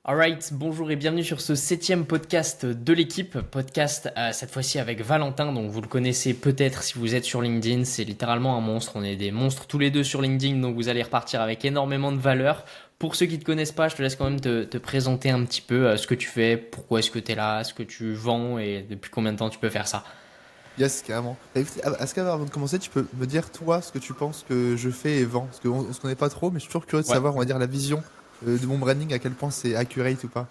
Alright, bonjour et bienvenue sur ce 7e podcast de l'équipe. Podcast cette fois-ci avec Valentin, donc vous le connaissez peut-être si vous êtes sur LinkedIn, c'est littéralement un monstre, on est des monstres tous les deux sur LinkedIn, donc vous allez repartir avec énormément de valeur. Pour ceux qui ne te connaissent pas, je te laisse quand même te présenter un petit peu ce que tu fais, pourquoi est-ce que tu es là, ce que tu vends et depuis combien de temps tu peux faire ça. Yes, carrément. Bah, écoute, est-ce qu'avant de commencer, tu peux me dire, toi, ce que tu penses que je fais et vends? Parce qu'on se connaît pas trop, mais je suis toujours curieux de Ouais. savoir, on va dire, la vision de mon branding, à quel point c'est accurate ou pas.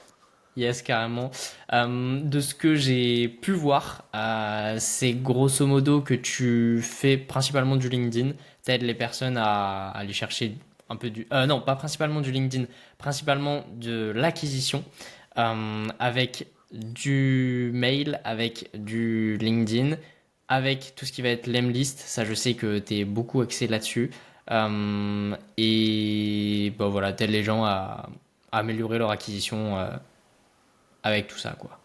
Yes, carrément. De ce que j'ai pu voir, c'est grosso modo que tu fais principalement du LinkedIn. T'aides les personnes à aller chercher un peu du... non, pas principalement du LinkedIn, principalement de l'acquisition avec du mail, avec du LinkedIn, avec tout ce qui va être l'emlist. Ça, je sais que tu es beaucoup axé là-dessus. Et bah, voilà, t'aides les gens à améliorer leur acquisition avec tout ça, quoi.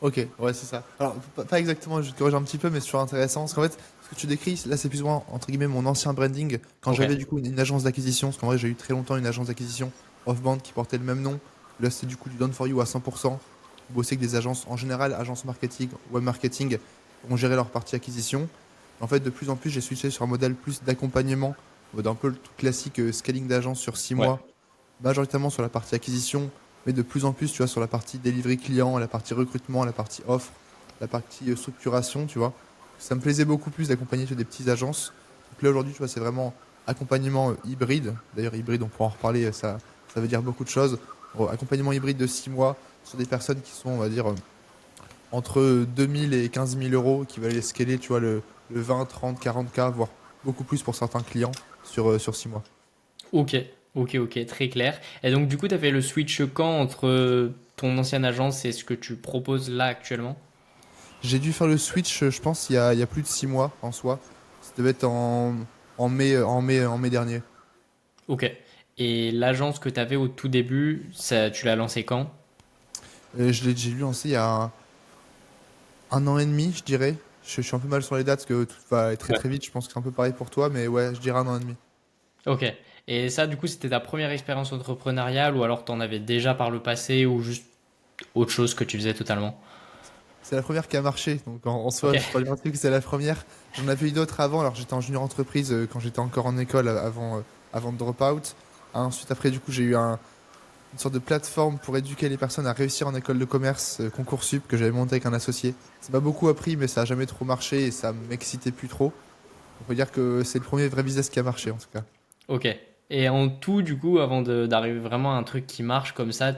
Ok, ouais, c'est ça. Alors, pas exactement, je te corrige un petit peu, mais c'est toujours intéressant. Parce qu'en fait, ce que tu décris, là, c'est plus ou moins, entre guillemets, mon ancien branding. Quand Ok, j'avais du coup une agence d'acquisition, parce qu'en vrai, j'ai eu très longtemps une agence d'acquisition off-band qui portait le même nom. Là, c'est du coup du done for you à 100%. Vous bossez avec des agences, en général, agences marketing, web marketing, pour gérer leur partie acquisition. En fait, de plus en plus, j'ai switché sur un modèle plus d'accompagnement, en mode un peu le tout classique scaling d'agence sur 6 ouais, mois, majoritairement sur la partie acquisition, mais de plus en plus, tu vois, sur la partie delivery client, la partie recrutement, la partie offre, la partie structuration, tu vois. Ça me plaisait beaucoup plus d'accompagner sur des petites agences. Donc là, aujourd'hui, tu vois, c'est vraiment accompagnement hybride. D'ailleurs, hybride, on pourra en reparler, ça veut dire beaucoup de choses. Accompagnement hybride de 6 mois sur des personnes qui sont, on va dire, entre 2000 et 15 000 euros, qui veulent les scaler, tu vois, le 20, 30, 40K, voire beaucoup plus pour certains clients sur 6 mois. ok, ok, très clair. Et donc, du coup, tu as fait le switch quand entre ton ancienne agence et ce que tu proposes là actuellement? J'ai dû faire le switch, je pense, il y a plus de 6 mois en soi. Ça devait être en mai dernier. Ok. Et l'agence que tu avais au tout début, ça, tu l'as lancée quand? J'ai dû lancer il y a un an et demi, je dirais. Je suis un peu mal sur les dates parce que tout va aller très Ouais. très vite. Je pense que c'est un peu pareil pour toi, mais ouais, je dirais un an et demi. Ok. Et ça, du coup, c'était ta première expérience entrepreneuriale ou alors t'en avais déjà par le passé ou juste autre chose que tu faisais totalement? C'est la première qui a marché, donc en Ok. soi, je peux dire un truc que c'est la première. J'en avais eu d'autres avant, alors j'étais en junior entreprise quand j'étais encore en école avant de drop out. Ensuite, après, du coup, j'ai eu une sorte de plateforme pour éduquer les personnes à réussir en école de commerce, Concoursup, que j'avais monté avec un associé. Ça m'a beaucoup appris, mais ça a jamais trop marché et ça m'excitait plus trop. On peut dire que c'est le premier vrai business qui a marché en tout cas. Ok. Et en tout, du coup, avant d'arriver vraiment à un truc qui marche comme ça,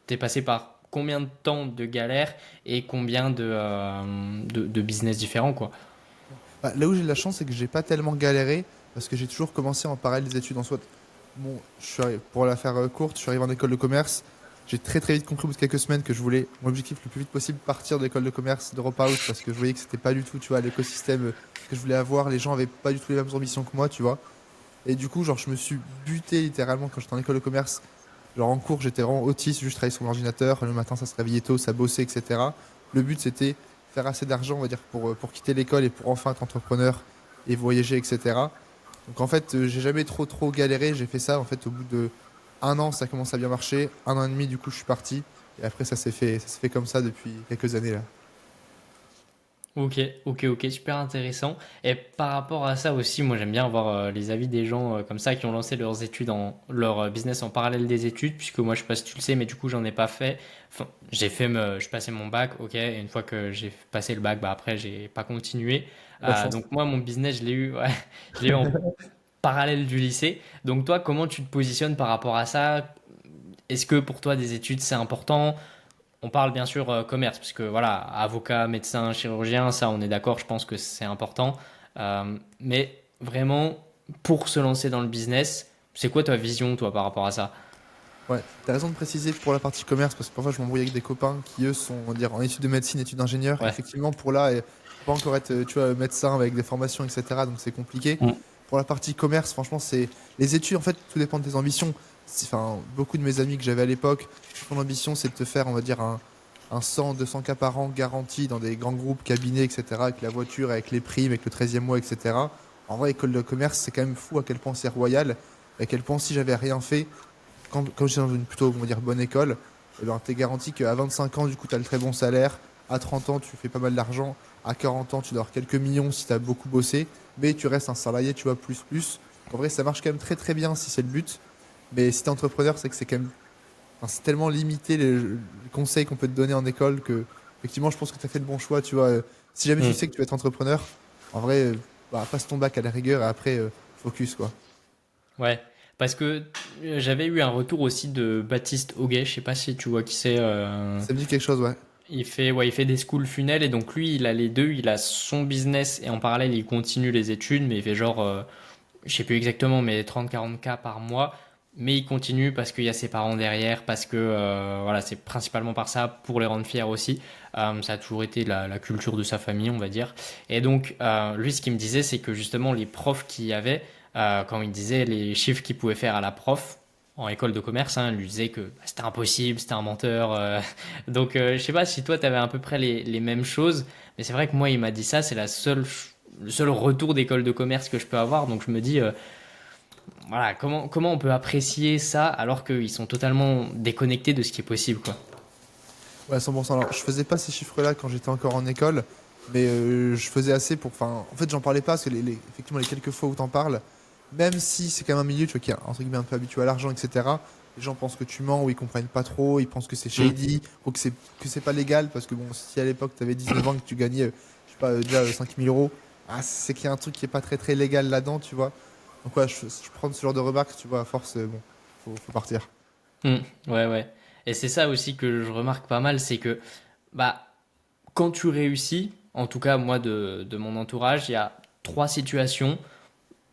t'es passé par combien de temps de galère et combien de business différents, quoi. Bah, là où j'ai de la chance, c'est que j'ai pas tellement galéré parce que j'ai toujours commencé en parallèle des études en soi. Bon, pour la faire courte, je suis arrivé en école de commerce. J'ai très très vite compris au bout de quelques semaines que je voulais, mon objectif le plus vite possible, partir de l'école de commerce, drop out, parce que je voyais que c'était pas du tout, tu vois, l'écosystème que je voulais avoir. Les gens avaient pas du tout les mêmes ambitions que moi, tu vois. Et du coup, genre, je me suis buté littéralement quand j'étais en école de commerce. Genre, en cours, j'étais vraiment autiste, juste travailler sur mon ordinateur. Le matin, ça se réveillait tôt, ça bossait, etc. Le but, c'était faire assez d'argent, on va dire, pour quitter l'école et pour enfin être entrepreneur et voyager, etc. Donc, en fait, j'ai jamais trop, trop galéré. J'ai fait ça, en fait, au bout de un an, ça commence à bien marcher. Un an et demi, du coup, je suis parti. Et après, ça s'est fait comme ça depuis quelques années, là. Ok, super intéressant. Et par rapport à ça aussi, moi j'aime bien avoir les avis des gens comme ça qui ont lancé leurs études leur business en parallèle des études, puisque moi je sais pas si tu le sais, mais du coup j'en ai pas fait. Enfin, je passais mon bac, ok, et une fois que j'ai passé le bac, bah après j'ai pas continué. La chance. Donc moi mon business je l'ai eu, ouais, je l'ai eu en parallèle du lycée. Donc toi, comment tu te positionnes par rapport à ça? Est-ce que pour toi des études c'est important? On parle bien sûr commerce, puisque voilà, avocat, médecin, chirurgien, ça on est d'accord, je pense que c'est important. Mais vraiment, pour se lancer dans le business, c'est quoi ta vision, toi, par rapport à ça? Ouais, t'as raison de préciser pour la partie commerce, parce que parfois je m'embrouille avec des copains qui eux sont, on va dire, en études de médecine, études d'ingénieur. Ouais. Effectivement, pour là, faut pas encore être, tu vois, médecin avec des formations, etc. Donc c'est compliqué. Mm. Pour la partie commerce, franchement, c'est les études. En fait, tout dépend de tes ambitions. Enfin, beaucoup de mes amis que j'avais à l'époque, mon ambition, c'est de te faire, on va dire, un 100, 200K par an garanti dans des grands groupes, cabinets, etc. Avec la voiture, avec les primes, avec le 13e mois, etc. En vrai, école de commerce, c'est quand même fou à quel point c'est royal, à quel point si j'avais rien fait quand tu es dans une plutôt, on va dire, bonne école, eh ben, tu es garanti qu'à 25 ans, du coup, tu as le très bon salaire. À 30 ans, tu fais pas mal d'argent. À 40 ans, tu dois avoir quelques millions si tu as beaucoup bossé. Mais tu restes un salarié, tu vois, plus. En vrai, ça marche quand même très très bien si c'est le but. Mais si tu es entrepreneur, c'est que c'est quand même. Enfin, c'est tellement limité les conseils qu'on peut te donner en école que, effectivement, je pense que tu as fait le bon choix. Tu vois. Si jamais tu Hmm. sais que tu vas être entrepreneur, en vrai, bah, passe ton bac à la rigueur et après, focus, quoi. Ouais, parce que j'avais eu un retour aussi de Baptiste Auguet, je sais pas si tu vois qui c'est. Ça me dit quelque chose, ouais. Il fait des schools funnels et donc lui, il a les deux. Il a son business et en parallèle, il continue les études, mais il fait genre, je sais plus exactement, mais 30-40K par mois. Mais il continue parce qu'il y a ses parents derrière, parce que voilà, c'est principalement par ça, pour les rendre fiers aussi. Ça a toujours été la culture de sa famille, on va dire. Et donc, lui, ce qu'il me disait, c'est que justement, les profs qu'il y avait, quand il disait les chiffres qu'il pouvait faire à la prof, en école de commerce, hein, lui disait que bah, c'était impossible, c'était un menteur. Donc, je sais pas si toi, tu avais à peu près les mêmes choses, mais c'est vrai que moi, il m'a dit ça, c'est le seul retour d'école de commerce que je peux avoir. Donc, je me dis, voilà, comment on peut apprécier ça alors qu'ils sont totalement déconnectés de ce qui est possible, quoi. Ouais, 100%. Alors, je faisais pas ces chiffres-là quand j'étais encore en école, mais je faisais assez pour. Enfin, en fait, j'en parlais pas parce que effectivement, les quelques fois où t'en parles, même si c'est quand même un milieu, tu vois, qui est entre guillemets un peu habitué à l'argent, etc. Les gens pensent que tu mens ou ils comprennent pas trop, ils pensent que c'est Mm. shady ou que c'est pas légal parce que bon, si à l'époque t'avais 19 ans et que tu gagnais, je sais pas, déjà 5000 euros, ah, c'est qu'il y a un truc qui est pas très très légal là-dedans, tu vois. Donc ouais, je prends ce genre de remarques, tu vois, à force, bon, faut partir. Mm. Ouais, ouais. Et c'est ça aussi que je remarque pas mal, c'est que bah, quand tu réussis, en tout cas moi de mon entourage, il y a trois situations.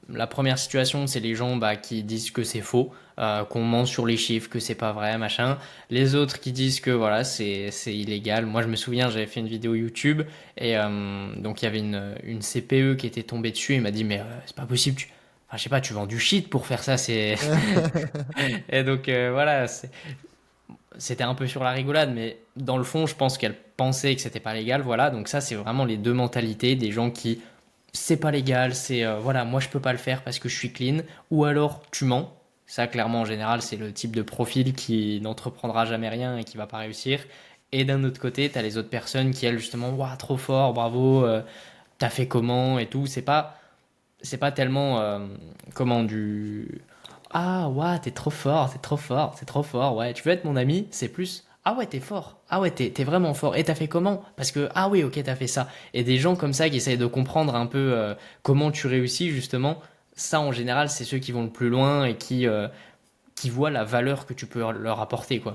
La première situation, c'est les gens bah, qui disent que c'est faux, qu'on ment sur les chiffres, que c'est pas vrai, machin. Les autres qui disent que voilà, c'est illégal. Moi, je me souviens, j'avais fait une vidéo YouTube et donc il y avait une CPE qui était tombée dessus et m'a dit mais c'est pas possible. Enfin, je sais pas, tu vends du shit pour faire ça, c'est. Et donc voilà, c'était un peu sur la rigolade, mais dans le fond, je pense qu'elle pensait que c'était pas légal. Voilà, donc ça, c'est vraiment les deux mentalités des gens qui c'est pas légal, c'est voilà, moi je peux pas le faire parce que je suis clean, ou alors tu mens. Ça, clairement, en général, c'est le type de profil qui n'entreprendra jamais rien et qui va pas réussir. Et d'un autre côté, t'as les autres personnes qui, elles, justement, waouh, trop fort, bravo, t'as fait comment et tout. C'est pas tellement, comment, du ah, ouais, t'es trop fort, t'es trop fort, t'es trop fort, ouais, tu veux être mon ami? C'est plus ah ouais, t'es fort, ah ouais, t'es vraiment fort. Et t'as fait comment? Parce que ah oui, ok, t'as fait ça. Et des gens comme ça qui essayent de comprendre un peu comment tu réussis, justement, ça en général, c'est ceux qui vont le plus loin et qui voient la valeur que tu peux leur apporter, quoi.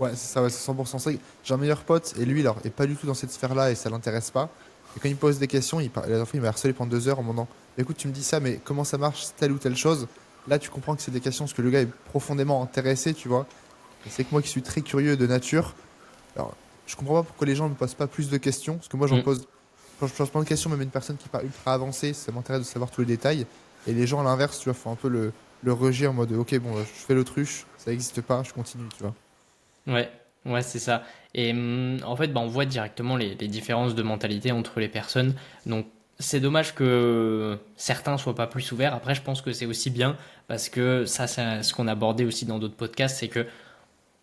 Ouais, c'est ça, ouais, c'est 100% ça. J'ai un meilleur pote et lui, alors, est pas du tout dans cette sphère-là et ça l'intéresse pas. Et quand il me pose des questions, la dernière fois, il m'a harcelé pendant 2 heures en me demandant écoute, tu me dis ça, mais comment ça marche, telle ou telle chose? Là, tu comprends que c'est des questions parce que le gars est profondément intéressé, tu vois. Et c'est que moi qui suis très curieux de nature, alors, je comprends pas pourquoi les gens ne me posent pas plus de questions, parce que moi, j'en Mm. pose. Quand je pose plein de questions, même une personne qui n'est pas ultra avancée, ça m'intéresse de savoir tous les détails. Et les gens, à l'inverse, tu vois, font un peu le rejet en mode ok, bon, je fais l'autruche, ça n'existe pas, je continue, tu vois. Ouais, ouais, c'est ça. Et en fait, bah, on voit directement les différences de mentalité entre les personnes. Donc, c'est dommage que certains soient pas plus ouverts. Après, je pense que c'est aussi bien parce que ça, c'est ce qu'on abordait aussi dans d'autres podcasts, c'est que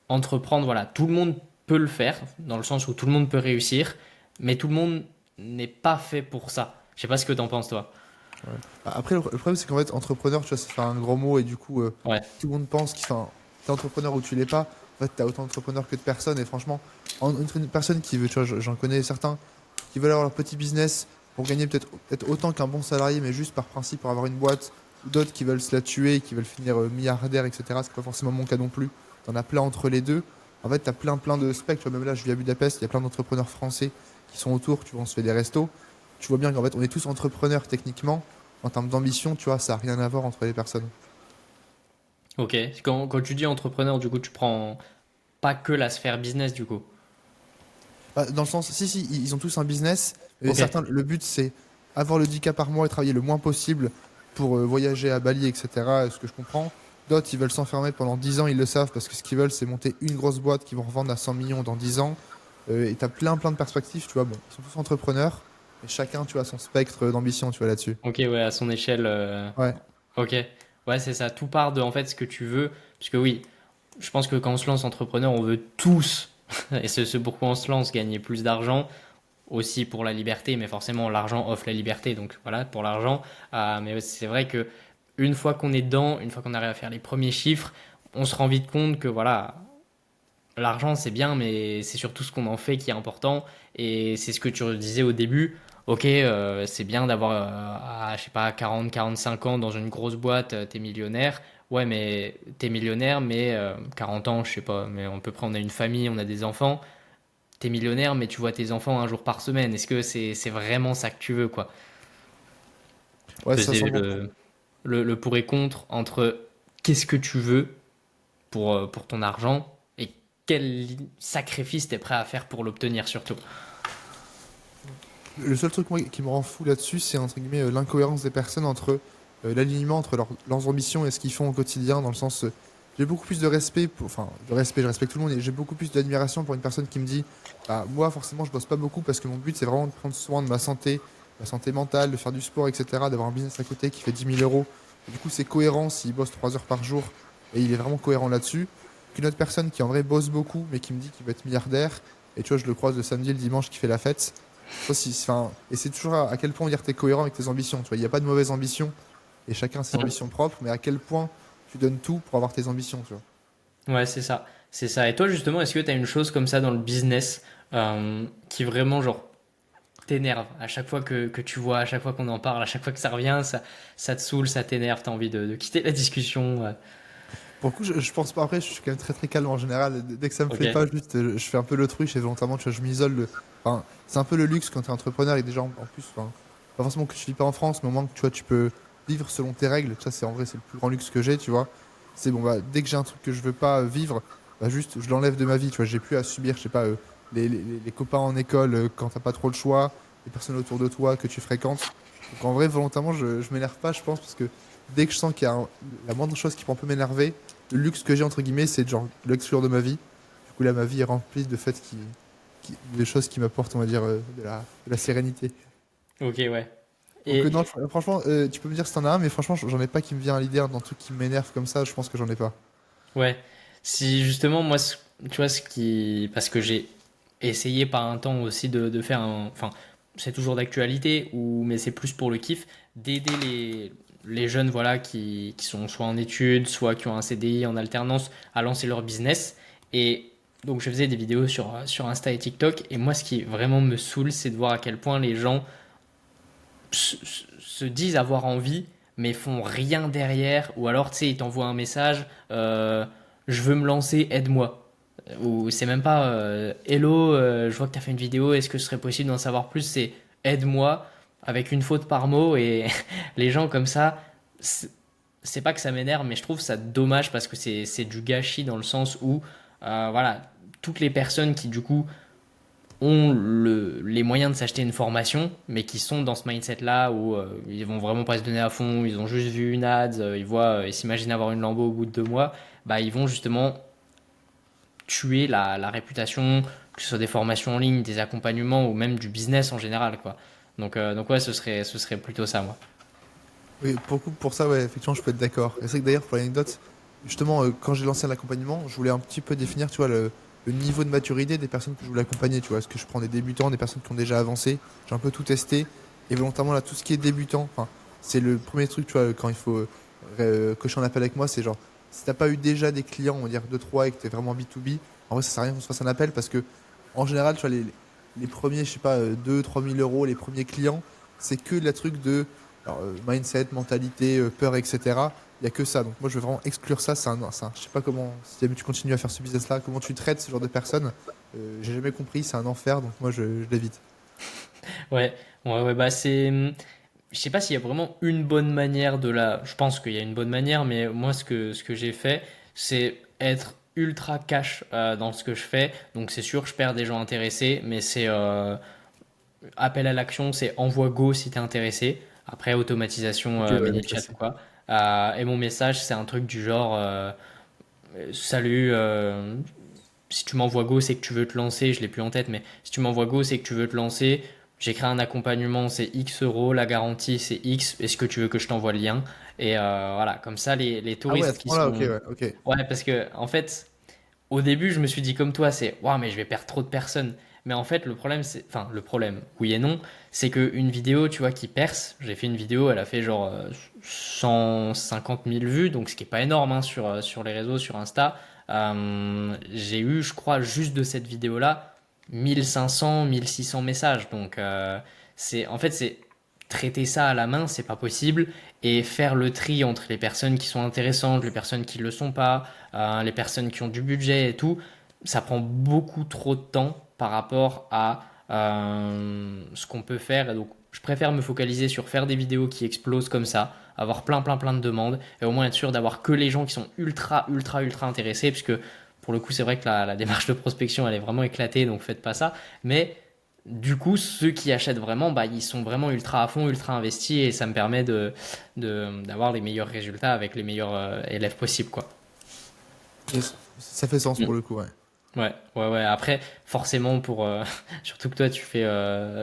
entreprendre, voilà, tout le monde peut le faire, dans le sens où tout le monde peut réussir, mais tout le monde n'est pas fait pour ça. Je sais pas ce que t'en penses, toi. Ouais. Après, le problème, c'est qu'en fait, entrepreneur, tu vois, ça fait un gros mot et du coup, Ouais. tout le monde pense qu'il enfin, t'es entrepreneur ou tu l'es pas. En fait, t'as autant d'entrepreneurs que de personnes et franchement, entre une personne qui veut, tu vois, j'en connais certains qui veulent avoir leur petit business pour gagner peut-être autant qu'un bon salarié, mais juste par principe pour avoir une boîte, ou d'autres qui veulent se la tuer, qui veulent finir milliardaires, etc. C'est pas forcément mon cas non plus. T'en as plein entre les deux. En fait, t'as plein de specs. Tu vois, même là, je vis à Budapest, il y a plein d'entrepreneurs français qui sont autour. Tu vois, on se fait des restos. Tu vois bien qu'en fait, on est tous entrepreneurs techniquement. En termes d'ambition, tu vois, ça n'a rien à voir entre les personnes. Ok. Quand tu dis entrepreneur, du coup, tu prends pas que la sphère business, du coup. Bah, dans le sens, si, ils ont tous un business. Et Ok. certains, le but, c'est avoir le 10K par mois et travailler le moins possible pour voyager à Bali, etc. Ce que je comprends. D'autres, ils veulent s'enfermer pendant 10 ans, ils le savent, parce que ce qu'ils veulent, c'est monter une grosse boîte qu'ils vont revendre à 100 millions dans 10 ans. Et tu as plein de perspectives, tu vois. Bon, ils sont tous entrepreneurs, et chacun, tu vois, son spectre d'ambition, tu vois, là-dessus. Ok, ouais, à son échelle. Ouais. Ok. Ouais, c'est ça. Tout part de en fait ce que tu veux. Parce que oui, je pense que quand on se lance entrepreneur, on veut tous, et c'est ce pourquoi on se lance, gagner plus d'argent, aussi pour la liberté, mais forcément l'argent offre la liberté, donc voilà, pour l'argent. Mais ouais, c'est vrai que une fois qu'on est dedans, une fois qu'on arrive à faire les premiers chiffres, on se rend vite compte que voilà, l'argent c'est bien, mais c'est surtout ce qu'on en fait qui est important. Et c'est ce que tu disais au début. Ok, c'est bien d'avoir, je sais pas, 40, 45 ans dans une grosse boîte, t'es millionnaire. Ouais, mais t'es millionnaire, mais 40 ans, je sais pas, mais à peu près on a une famille, on a des enfants. T'es millionnaire, mais tu vois tes enfants un jour par semaine. Est-ce que c'est vraiment ça que tu veux, quoi? Ouais, ça Peser semble. le pour et contre entre qu'est-ce que tu veux pour ton argent et quel sacrifice t'es prêt à faire pour l'obtenir, surtout. Le seul truc moi, qui me rend fou là-dessus, c'est entre guillemets l'incohérence des personnes entre l'alignement entre leurs ambitions et ce qu'ils font au quotidien, dans le sens, j'ai beaucoup plus de respect, enfin, de respect, je respecte tout le monde, et j'ai beaucoup plus d'admiration pour une personne qui me dit, bah, moi, forcément, je bosse pas beaucoup parce que mon but, c'est vraiment de prendre soin de ma santé mentale, de faire du sport, etc., d'avoir un business à côté qui fait 10 000 euros. Et du coup, c'est cohérent s'il bosse 3 heures par jour, et il est vraiment cohérent là-dessus, qu'une autre personne qui en vrai bosse beaucoup, mais qui me dit qu'il va être milliardaire, et tu vois, je le croise le samedi et le dimanche qui fait la fête. Toi, enfin, et c'est toujours à quel point dire t'es cohérent avec tes ambitions. Tu vois, il n'y a pas de mauvaise ambition et chacun a ses ambitions propres, mais à quel point tu donnes tout pour avoir tes ambitions, tu vois. Ouais, c'est ça. C'est ça. Et toi, justement, est-ce que tu as une chose comme ça dans le business qui vraiment, genre, t'énerve à chaque fois que tu vois, à chaque fois qu'on en parle, à chaque fois que ça revient, ça te saoule, ça t'énerve, t'as envie de quitter la discussion. Pour le coup, je pense pas. Après, je suis quand même très très calme en général. Dès que ça me Ok. plaît pas, juste, je fais un peu l'autruche et volontairement, tu vois, je m'isole. Enfin, c'est un peu le luxe quand t'es entrepreneur et déjà en plus, enfin, pas forcément que je vis pas en France, mais au moins que tu vois, tu peux vivre selon tes règles. Ça, c'est en vrai, c'est le plus grand luxe que j'ai, tu vois. C'est bon, bah, dès que j'ai un truc que je veux pas vivre, bah, juste, je l'enlève de ma vie, tu vois. J'ai plus à subir, je sais pas, les copains en école quand t'as pas trop le choix, les personnes autour de toi que tu fréquentes. Donc en vrai, volontairement, je m'énerve pas, je pense, parce que dès que je sens qu'il y a la moindre chose qui peut un peu m'énerver, le luxe que j'ai entre guillemets, c'est de genre l'exclure de ma vie. Du coup là, ma vie est remplie de faits de choses qui m'apportent, on va dire, de la sérénité. Ok, ouais. Donc Et non, franchement, tu peux me dire si t'en as un, mais franchement, j'en ai pas qui me vient à l'idée hein, d'un truc qui m'énerve comme ça. Je pense que j'en ai pas. ouais, si justement, moi, tu vois, ce qui. Parce que j'ai essayé par un temps aussi de faire un. Enfin, c'est toujours d'actualité, mais c'est plus pour le kiff, d'aider les jeunes voilà, qui sont soit en études, soit qui ont un CDI en alternance à lancer leur business. Et donc, je faisais des vidéos sur Insta et TikTok. Et moi, ce qui vraiment me saoule, c'est de voir à quel point les gens se disent avoir envie, mais font rien derrière. Ou alors, tu sais, ils t'envoient un message, je veux me lancer, aide-moi. Ou c'est même pas hello, je vois que tu as fait une vidéo, est-ce que ce serait possible d'en savoir plus? C'est aide-moi avec une faute par mot. Et les gens comme ça, c'est pas que ça m'énerve, mais je trouve ça dommage parce que c'est du gâchis dans le sens où, voilà, toutes les personnes qui du coup ont les moyens de s'acheter une formation, mais qui sont dans ce mindset-là où ils vont vraiment pas se donner à fond, ils ont juste vu une ad, ils voient, ils s'imaginent avoir une Lambo au bout de 2 mois, bah ils vont justement tuer la réputation, que ce soit des formations en ligne, des accompagnements ou même du business en général, quoi. Donc ouais, ce serait plutôt ça, moi. Oui, pour ça, ouais, effectivement, je peux être d'accord. Et c'est que d'ailleurs, pour l'anecdote, justement, quand j'ai lancé l'accompagnement, je voulais un petit peu définir, tu vois, le niveau de maturité des personnes que je voulais accompagner, tu vois. Est-ce que je prends des débutants, des personnes qui ont déjà avancé? J'ai un peu tout testé. Et volontairement, là, tout ce qui est débutant, enfin, c'est le premier truc, tu vois, quand il faut cocher un appel avec moi, c'est genre, si t'as pas eu déjà des clients, on va dire 2 3 et que t'es vraiment B2B, en vrai, ça sert à rien qu'on se fasse un appel parce que, en général, tu vois, les premiers, je sais pas, 2 3 000 euros, les premiers clients, c'est que la truc de alors, mindset, mentalité, peur, etc. Il n'y a que ça. Donc moi, je veux vraiment exclure ça. Je sais pas comment, si jamais tu continues à faire ce business-là, comment tu traites ce genre de personnes. J'ai jamais compris, c'est un enfer. Donc moi, je l'évite. Ouais, ouais, ouais, bah je sais pas s'il y a vraiment une bonne manière de la. Je pense qu'il y a une bonne manière, mais moi, ce que j'ai fait, c'est être ultra cash dans ce que je fais. Donc, c'est sûr, je perds des gens intéressés, mais c'est appel à l'action, c'est envoie go si t'es intéressé. Après, automatisation, Ok, ouais, le ManyChat ou classique. quoi. Et mon message, c'est un truc du genre salut, si tu m'envoies go, c'est que tu veux te lancer. Je l'ai plus en tête, mais si tu m'envoies go, c'est que tu veux te lancer. j'ai créé un accompagnement, c'est X euros, la garantie c'est X, est-ce que tu veux que je t'envoie le lien? Et voilà, comme ça les Ah ouais, à touristes ce qui point-là, ok, sont... ouais, ok. Ouais, parce que en fait, au début, je me suis dit comme toi, c'est waouh, mais je vais perdre trop de personnes. Mais en fait, le problème, c'est, enfin, le problème, oui et non, c'est qu'une vidéo, tu vois, qui perce, j'ai fait une vidéo, elle a fait genre 150 000 vues, donc ce qui est pas énorme hein, sur les réseaux, sur Insta. J'ai eu, je crois, juste de cette vidéo-là, 1500, 1600 messages. Donc, en fait, c'est traiter ça à la main, c'est pas possible. Et faire le tri entre les personnes qui sont intéressantes, les personnes qui le sont pas, les personnes qui ont du budget et tout, ça prend beaucoup trop de temps par rapport à ce qu'on peut faire. Et donc, je préfère me focaliser sur faire des vidéos qui explosent comme ça, avoir plein de demandes, et au moins être sûr d'avoir que les gens qui sont ultra intéressés, puisque pour le coup, c'est vrai que la démarche de prospection, elle est vraiment éclatée, donc faites pas ça. Mais du coup, ceux qui achètent vraiment, bah, ils sont vraiment ultra à fond, ultra investis, et ça me permet d'avoir les meilleurs résultats avec les meilleurs élèves possibles, quoi. Yes. Ça fait sens pour le coup, ouais. Ouais. Après, forcément, surtout que toi, tu fais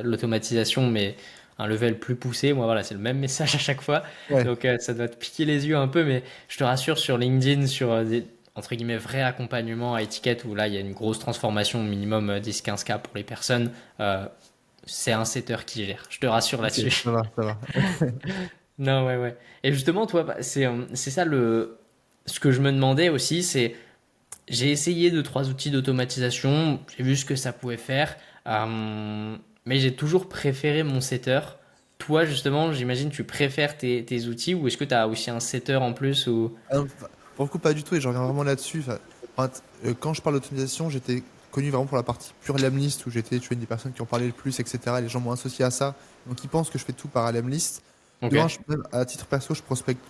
l'automatisation, mais un level plus poussé. Moi, voilà, c'est le même message à chaque fois. Ouais, Donc, ça doit te piquer les yeux un peu, mais je te rassure, sur LinkedIn, sur des, entre guillemets, vrais accompagnements à étiquette, où là, il y a une grosse transformation, minimum 10-15K pour les personnes, c'est un setter qui gère. Je te rassure ok, là-dessus. ça va, ça va. Non, ouais. Et justement, toi, bah, c'est ça ce que je me demandais aussi, c'est j'ai essayé deux, trois outils d'automatisation, j'ai vu ce que ça pouvait faire, mais j'ai toujours préféré mon setter. Toi, justement, j'imagine tu préfères tes outils ou est-ce que tu as aussi un setter en plus ou... Ah non, pour le coup, pas du tout, et je reviens vraiment là-dessus. Quand je parle d'automatisation, j'étais connu vraiment pour la partie pure Lemlist, où j'étais, tu vois, une des personnes qui en parlaient le plus, etc. Les gens m'ont associé à ça, donc ils pensent que je fais tout par Lemlist. Ok. De un, même à titre perso, je prospecte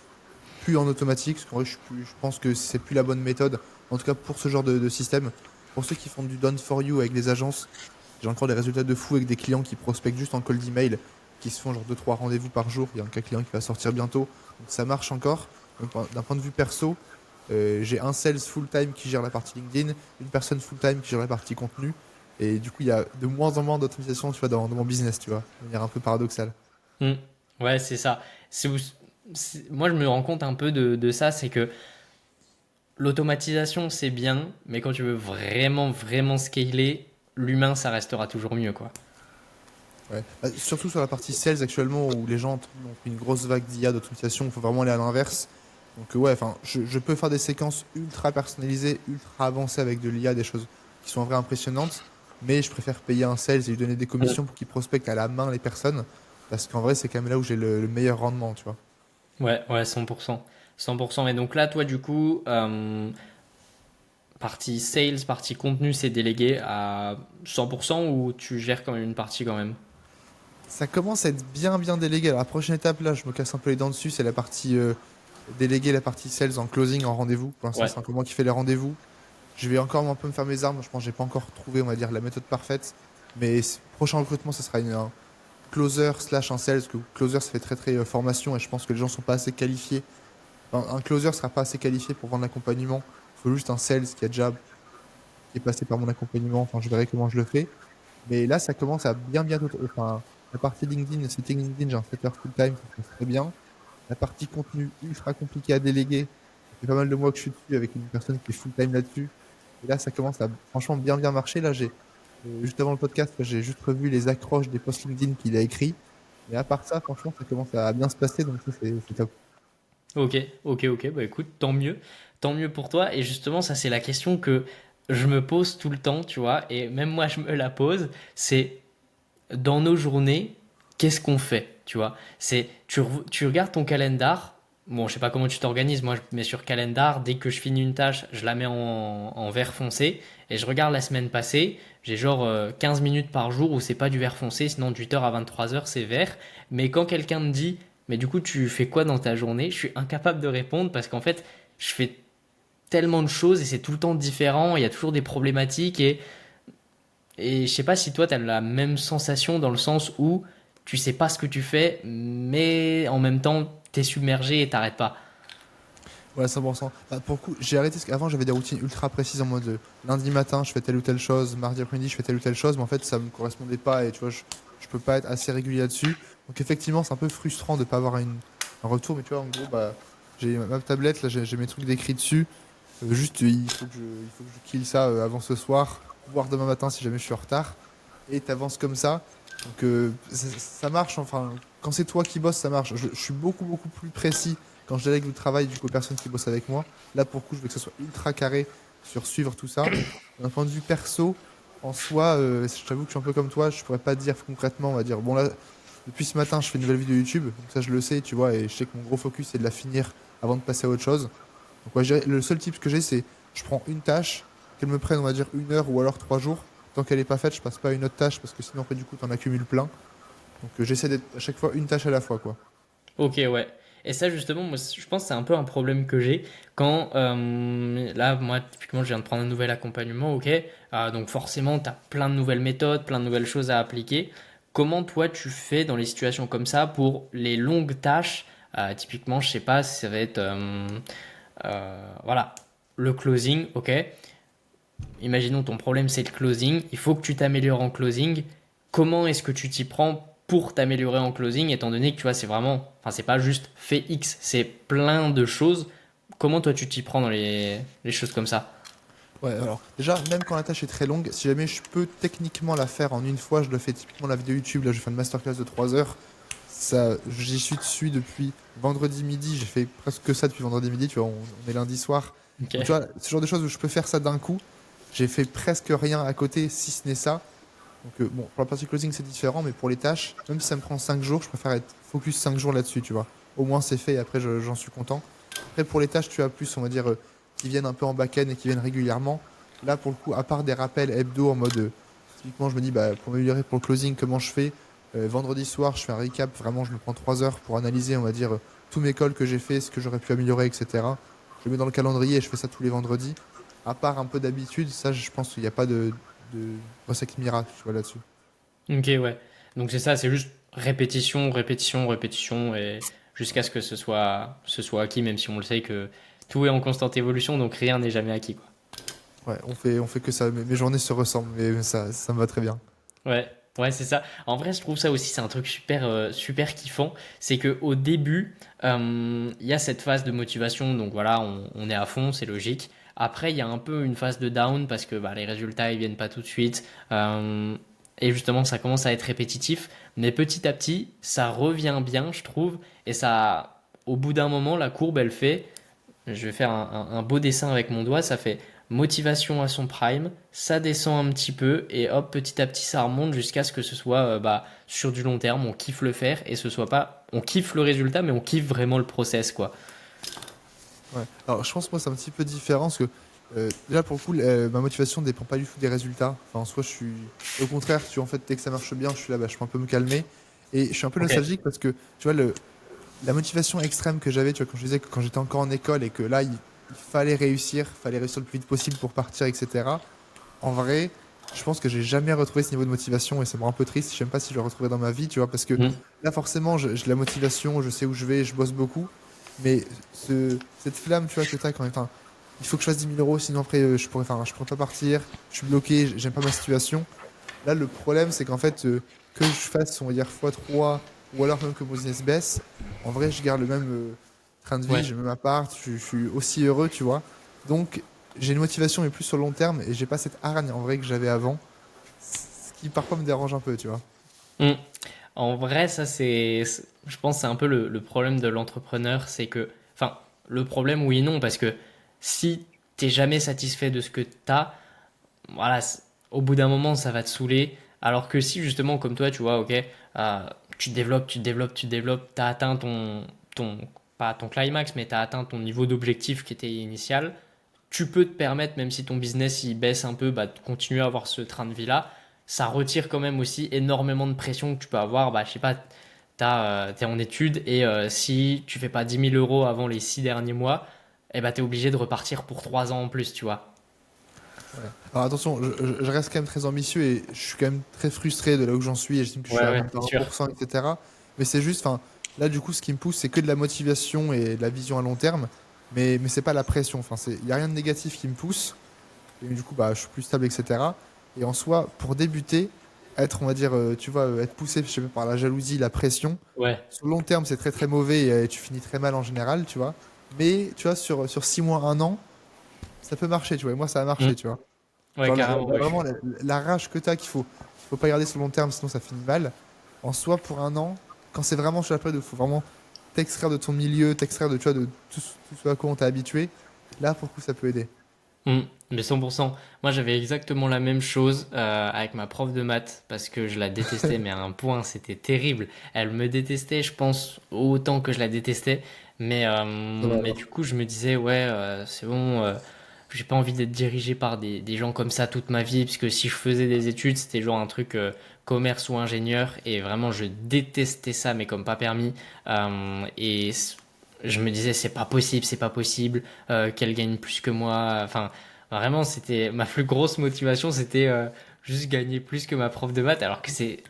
plus en automatique, parce qu'en vrai, je pense que c'est plus la bonne méthode, en tout cas pour ce genre de système. Pour ceux qui font du done for you avec des agences, j'ai encore des résultats de fou avec des clients qui prospectent juste en cold email, qui se font genre 2-3 rendez-vous par jour. Il y a un cas client qui va sortir bientôt, donc ça marche encore. Donc, d'un point de vue perso, j'ai un sales full-time qui gère la partie LinkedIn, une personne full-time qui gère la partie contenu. Et du coup, il y a de moins en moins d'automatisation, tu vois, dans mon business, tu vois, de manière un peu paradoxale. Hmm. Ouais, c'est ça. Moi, je me rends compte un peu de ça, c'est que l'automatisation, c'est bien, mais quand tu veux vraiment scaler, l'humain, ça restera toujours mieux, quoi. Ouais. Surtout sur la partie sales actuellement où les gens ont pris une grosse vague d'IA d'automatisation, il faut vraiment aller à l'inverse. Donc ouais, enfin, je peux faire des séquences ultra personnalisées, ultra avancées avec de l'IA, des choses qui sont en vrai impressionnantes, mais je préfère payer un sales et lui donner des commissions pour qu'il prospecte à la main les personnes, parce qu'en vrai c'est quand même là où j'ai le meilleur rendement, tu vois. Ouais, 100%. 100%. Et donc là, toi, du coup, partie sales, partie contenu, c'est délégué à 100% ou tu gères quand même une partie quand même? Ça commence à être bien délégué. Alors la prochaine étape là, je me casse un peu les dents dessus, c'est la partie déléguer la partie sales en closing, en rendez-vous. Pour l'instant, Ouais. c'est encore moi qui fais les rendez-vous. Je vais encore un peu me faire mes armes. Je pense que j'ai pas encore trouvé, on va dire, la méthode parfaite. Mais prochain recrutement, ça sera un closer slash un sales. Que closer, ça fait très formation et je pense que les gens sont pas assez qualifiés. Enfin, un closer sera pas assez qualifié pour vendre l'accompagnement. Il faut juste un sales qui est passé par mon accompagnement. Enfin, je verrai comment je le fais. Mais là, ça commence à bien. Enfin, la partie LinkedIn, le setting LinkedIn, j'ai un setter full time, ça se passe très bien. La partie contenu ultra compliquée à déléguer. Ça fait pas mal de mois que je suis dessus avec une personne qui est full time là-dessus. Et là, ça commence à franchement bien marcher. Là, juste avant le podcast, là, j'ai juste revu les accroches des posts LinkedIn qu'il a écrits. Mais à part ça, franchement, ça commence à bien se passer. Donc ça, c'est top. Ok. Bah écoute, tant mieux. Tant mieux pour toi. Et justement, ça, c'est la question que je me pose tout le temps, tu vois. Et même moi, je me la pose. C'est dans nos journées, qu'est-ce qu'on fait, tu vois? Tu regardes ton calendar. Bon, je sais pas comment tu t'organises. Moi, je mets sur calendar. Dès que je finis une tâche, je la mets en vert foncé. Et je regarde la semaine passée. J'ai genre 15 minutes par jour où c'est pas du vert foncé. Sinon, de 8h à 23h, c'est vert. Mais quand quelqu'un me dit, mais du coup, tu fais quoi dans ta journée? Je suis incapable de répondre parce qu'en fait, je fais tellement de choses et c'est tout le temps différent. Il y a toujours des problématiques et je sais pas si toi, tu as la même sensation dans le sens où tu sais pas ce que tu fais, mais en même temps, t'es submergé et t'arrêtes pas. Ouais, 100%. Bah, pour le coup, j'ai arrêté parce qu'avant, j'avais des routines ultra précises en mode lundi matin, je fais telle ou telle chose, mardi après-midi, je fais telle ou telle chose, mais en fait, ça me correspondait pas et tu vois, je peux pas être assez régulier là-dessus. Donc effectivement, c'est un peu frustrant de pas avoir un retour, mais tu vois, en gros, bah, j'ai ma tablette, là, j'ai mes trucs décrits dessus. Juste, il faut que je kill ça avant ce soir, voire demain matin si jamais je suis en retard. Et t'avances comme ça. Donc ça marche, enfin, quand c'est toi qui bosses, ça marche. Je suis beaucoup plus précis quand je délègue le travail du coup aux personnes qui bossent avec moi. Là, pour le coup, je veux que ce soit ultra carré sur suivre tout ça. D'un point de vue perso, en soi, je t'avoue que je suis un peu comme toi, je pourrais pas dire concrètement, on va dire, bon là, depuis ce matin, je fais une nouvelle vidéo YouTube, donc ça je le sais, tu vois, et je sais que mon gros focus c'est de la finir avant de passer à autre chose. Donc ouais, le seul tip que j'ai, c'est je prends une tâche, qu'elle me prenne, on va dire, 1 heure ou alors 3 jours. Tant qu'elle n'est pas faite, je passe pas à une autre tâche parce que sinon, après, du coup, t'en accumules plein. Donc j'essaie d'être à chaque fois une tâche à la fois, quoi. Ok, ouais. Et ça, justement, moi, je pense que c'est un peu un problème que j'ai quand, là, moi, typiquement, je viens de prendre un nouvel accompagnement, ok. Donc, forcément, tu as plein de nouvelles méthodes, plein de nouvelles choses à appliquer. Comment, toi, tu fais dans les situations comme ça pour les longues tâches? Typiquement, je sais pas, ça va être, voilà, le closing, ok. Imaginons ton problème c'est le closing, il faut que tu t'améliores en closing. Comment est-ce que tu t'y prends pour t'améliorer en closing, étant donné que tu vois, c'est vraiment, enfin, c'est pas juste fait X, c'est plein de choses. Comment toi tu t'y prends dans les choses comme ça? Ouais, alors déjà, même quand la tâche est très longue, si jamais je peux techniquement la faire en une fois, je le fais typiquement la vidéo YouTube. Là, je fais une masterclass de 3 heures. Ça, j'y suis dessus depuis vendredi midi. J'ai fait presque que ça depuis vendredi midi. Tu vois, on est lundi soir. Ok. Donc, tu vois, ce genre de choses où je peux faire ça d'un coup. J'ai fait presque rien à côté, si ce n'est ça. Donc, bon, pour la partie closing, c'est différent, mais pour les tâches, même si ça me prend 5 jours, je préfère être focus 5 jours là-dessus, tu vois. Au moins, c'est fait et après, j'en suis content. Après, pour les tâches, tu as plus, on va dire, qui viennent un peu en back-end et qui viennent régulièrement. Là, pour le coup, à part des rappels hebdo en mode, typiquement, je me dis, bah, pour m'améliorer pour le closing, comment je fais. Vendredi soir, je fais un recap, vraiment, je me prends 3 heures pour analyser, on va dire, tous mes calls que j'ai fait, ce que j'aurais pu améliorer, etc. Je le mets dans le calendrier et je fais ça tous les vendredis. À part un peu d'habitude, ça, je pense qu'il n'y a pas de recette miracle, tu vois, là-dessus. Ok, ouais. Donc c'est ça, c'est juste répétition, répétition, répétition, et jusqu'à ce que ce soit acquis, même si on le sait que tout est en constante évolution, donc rien n'est jamais acquis, quoi. Ouais, on fait que ça. Mes journées se ressemblent, mais ça me va très bien. Ouais, ouais, c'est ça. En vrai, je trouve ça aussi, c'est un truc super, super kiffant. C'est que au début, il y a cette phase de motivation, donc voilà, on est à fond, c'est logique. Après, il y a un peu une phase de down parce que bah, les résultats, ils viennent pas tout de suite. Et justement, ça commence à être répétitif. Mais petit à petit, ça revient bien, je trouve. Et ça, au bout d'un moment, la courbe, elle fait. Je vais faire un beau dessin avec mon doigt. Ça fait motivation à son prime, ça descend un petit peu et hop, petit à petit, ça remonte jusqu'à ce que ce soit bah, sur du long terme. On kiffe le faire et ce soit pas. On kiffe le résultat, mais on kiffe vraiment le process, quoi. Ouais. Alors, je pense que moi, c'est un petit peu différent parce que déjà, pour le coup, ma motivation ne dépend pas du tout des résultats. Enfin, en soi, je suis. Au contraire, tu, en fait, dès que ça marche bien, je suis là, bah, je peux un peu me calmer. Et je suis un peu Ok. nostalgique parce que, tu vois, la motivation extrême que j'avais, tu vois, quand je disais que quand j'étais encore en école et que là, il fallait réussir le plus vite possible pour partir, etc. En vrai, je pense que j'ai jamais retrouvé ce niveau de motivation et ça me rend un peu triste. Je sais même pas si je le retrouverai dans ma vie, tu vois, parce que Mm. là, forcément, j'ai de la motivation, je sais où je vais, je bosse beaucoup. Mais cette flamme, tu vois, que t'as quand même, enfin, il faut que je fasse 10 000 euros, sinon après, je pourrais pas partir, je suis bloqué, j'aime pas ma situation. Là, le problème, c'est qu'en fait, que je fasse, on va dire, x3 ou alors même que mon business baisse, en vrai, je garde le même train de vie, Ouais. j'ai le même appart, je suis aussi heureux, tu vois. Donc, j'ai une motivation, mais plus sur le long terme, et j'ai pas cette hargne en vrai que j'avais avant, ce qui parfois me dérange un peu, tu vois. Mm. En vrai, ça je pense que c'est un peu le problème de l'entrepreneur, c'est que, enfin, le problème oui et non, parce que si t'es jamais satisfait de ce que t'as, voilà, au bout d'un moment, ça va te saouler. Alors que si justement, comme toi, tu vois, ok, tu développes, tu développes, tu développes, t'as atteint pas ton climax, mais t'as atteint ton niveau d'objectif qui était initial, tu peux te permettre, même si ton business il baisse un peu, bah, de continuer à avoir ce train de vie-là. Ça retire quand même aussi énormément de pression que tu peux avoir. Bah, je sais pas, t'es en études et si tu fais pas 10 000 € avant les 6 derniers mois, eh bah, t'es obligé de repartir pour 3 ans en plus, tu vois. Ouais. Alors attention, je reste quand même très ambitieux et je suis quand même très frustré de là où j'en suis et j'estime que je suis Ouais, à ouais, même pas c'est sûr. 1%, etc. Mais c'est juste, enfin, là du coup, ce qui me pousse, c'est que de la motivation et de la vision à long terme, mais c'est pas la pression. Enfin, il n'y a rien de négatif qui me pousse. Et du coup, bah, je suis plus stable, etc. Et en soi, pour débuter, être, on va dire, tu vois, être poussé, je sais pas, par la jalousie, la pression. Ouais. Sur le long terme, c'est très très mauvais et tu finis très mal en général, tu vois. Mais tu vois, sur 6 mois, un an, ça peut marcher, tu vois. Et moi, ça a Mm. marché, tu vois. Ouais, Genre, carrément, ouais, je vraiment, suis. la rage que t'as qu'il faut pas garder sur le long terme, sinon ça finit mal. En soi, pour un an, quand c'est vraiment sur la période où il faut vraiment t'extraire de ton milieu, t'extraire de, tu vois, de tout ce à quoi on t'a habitué, là, pour le coup, ça peut aider. Mm, mais 100%. Moi, j'avais exactement la même chose avec ma prof de maths parce que je la détestais, mais à un point, c'était terrible. Elle me détestait, je pense, autant que je la détestais. Ça va Mais du alors. coup, je me disais, ouais, c'est bon, j'ai pas envie d'être dirigé par des gens comme ça toute ma vie, puisque si je faisais des études, c'était genre un truc commerce ou ingénieur, et vraiment, je détestais ça, mais comme pas permis. Je me disais, c'est pas possible qu'elle gagne plus que moi. Enfin, vraiment, c'était ma plus grosse motivation, c'était juste gagner plus que ma prof de maths, alors que c'est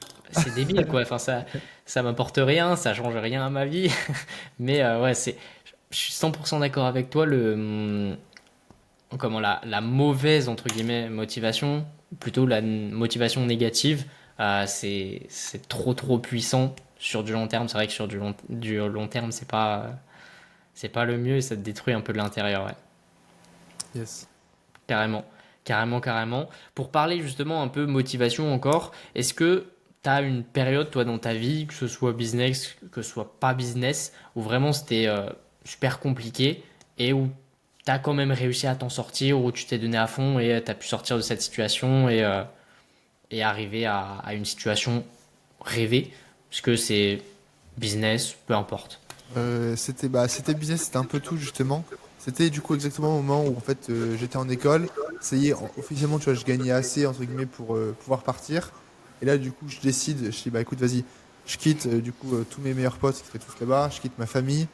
débile quoi. Enfin, ça m'apporte rien, ça change rien à ma vie. Mais ouais, je suis 100% d'accord avec toi. Comment la mauvaise entre guillemets motivation, plutôt la motivation négative, c'est trop puissant sur du long terme. C'est vrai que sur du long terme, c'est pas le mieux et ça te détruit un peu de l'intérieur. Ouais. Yes. Carrément, carrément. Pour parler justement un peu motivation encore, est-ce que tu as une période, toi, dans ta vie, que ce soit business, que ce soit pas business, où vraiment c'était super compliqué et où tu as quand même réussi à t'en sortir, où tu t'es donné à fond et tu as pu sortir de cette situation et arriver à une situation rêvée, puisque c'est business, peu importe. C'était business, c'était un peu tout justement. C'était du coup exactement au moment où en fait j'étais en école. Ça y est, officiellement, tu vois, je gagnais assez entre guillemets pour pouvoir partir. Et là, du coup, je décide, je dis bah écoute, vas-y, je quitte du coup tous mes meilleurs potes qui étaient tous là-bas, je quitte ma famille,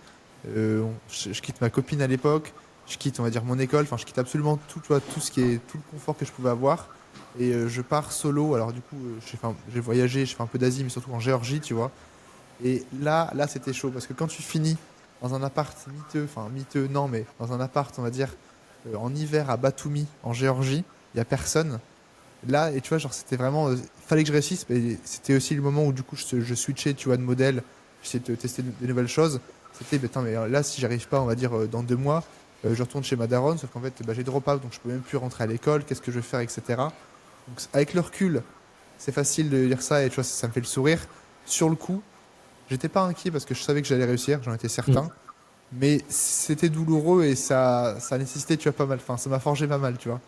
je quitte ma copine à l'époque, je quitte, on va dire, mon école, enfin, je quitte absolument tout, tu vois, tout ce qui est tout le confort que je pouvais avoir. Et je pars solo. Alors du coup, j'ai voyagé, je fais un peu d'Asie, mais surtout en Géorgie, tu vois. Et là, c'était chaud parce que quand tu finis dans un appart miteux, enfin miteux, non, mais dans un appart, on va dire, en hiver à Batumi, en Géorgie, il y a personne. Là, et tu vois, genre, c'était vraiment, fallait que je réussisse, mais c'était aussi le moment où du coup, je switchais, tu vois, de modèle, j'essayais de tester des nouvelles choses. C'était, putain, mais là, si j'arrive pas, on va dire, dans 2 mois, je retourne chez ma daronne, sauf qu'en fait, bah, j'ai drop out, donc je peux même plus rentrer à l'école, qu'est-ce que je vais faire, etc. Donc, avec le recul, c'est facile de dire ça et tu vois, ça me fait le sourire. Sur le coup, j'étais pas inquiet parce que je savais que j'allais réussir, j'en étais certain. Mais c'était douloureux et ça nécessitait, tu vois, pas mal. Enfin, ça m'a forgé pas mal, tu vois.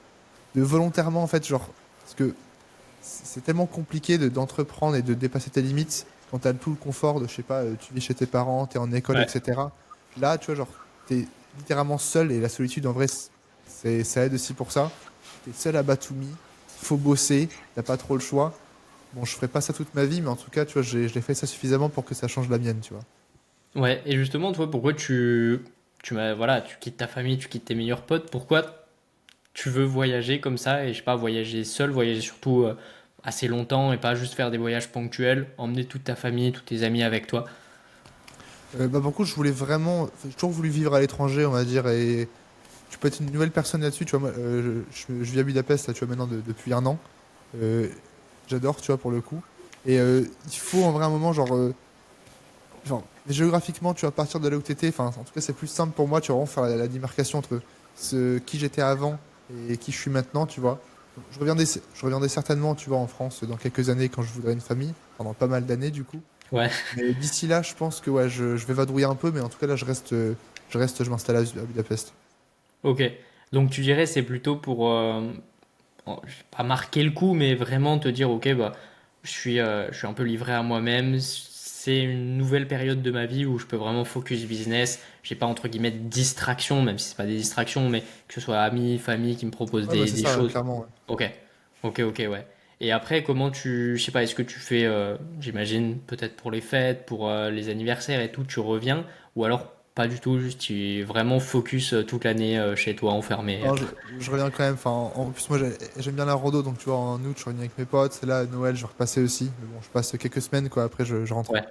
De volontairement, en fait, genre, parce que c'est tellement compliqué d'entreprendre et de dépasser tes limites quand t'as tout le confort de, je sais pas, tu vis chez tes parents, t'es en école, Ouais. etc. Là, tu vois, genre, t'es littéralement seul et la solitude, en vrai, ça aide aussi pour ça. T'es seul à Batumi, faut bosser, t'as pas trop le choix. Bon, je ferai pas ça toute ma vie, mais en tout cas, tu vois, je l'ai fait ça suffisamment pour que ça change la mienne, tu vois. Ouais, et justement, toi, pourquoi voilà, tu quittes ta famille, tu quittes tes meilleurs potes, pourquoi tu veux voyager comme ça et je sais pas, voyager seul, voyager surtout assez longtemps et pas juste faire des voyages ponctuels, emmener toute ta famille, tous tes amis avec toi. Bah, pour le coup, je voulais vraiment. Enfin, j'ai toujours voulu vivre à l'étranger, on va dire, et tu peux être une nouvelle personne là-dessus. Tu vois, moi, je vis à Budapest, là, tu vois, maintenant, depuis un an. Euh, J'adore, tu vois, pour le coup. Et il faut en vrai un moment, genre, géographiquement, tu vas partir de là où tu étais. Enfin, en tout cas, c'est plus simple pour moi, tu vas vraiment faire la démarcation entre qui j'étais avant et qui je suis maintenant, tu vois. Je reviendrai certainement, tu vois, en France dans quelques années quand je voudrais une famille, pendant pas mal d'années, du coup. Ouais, Mais d'ici là, je pense que ouais, je vais vadrouiller un peu, mais en tout cas, là, je m'installe à Budapest. ok. Donc tu dirais c'est plutôt pour, je vais pas marquer le coup, mais vraiment te dire, ok, bah, je suis un peu livré à moi-même. C'est une nouvelle période de ma vie où je peux vraiment focus business. J'ai pas entre guillemets de distraction, même si c'est pas des distractions, mais que ce soit amis, famille qui me proposent Ouais, bah c'est des ça, choses. clairement. Ouais. Ok, ok, ouais. Et après, comment je sais pas, est-ce que tu fais, j'imagine, peut-être pour les fêtes, pour les anniversaires et tout, tu reviens, ou alors pas du tout, juste tu es vraiment focus toute l'année chez toi, enfermé. Non, je reviens quand même. Enfin, en plus, moi, j'aime bien la rando, donc tu vois, en août, je reviens avec mes potes. Là, Noël, je vais repasser aussi. Mais bon, je passe quelques semaines, quoi. Après, je rentre. Ouais.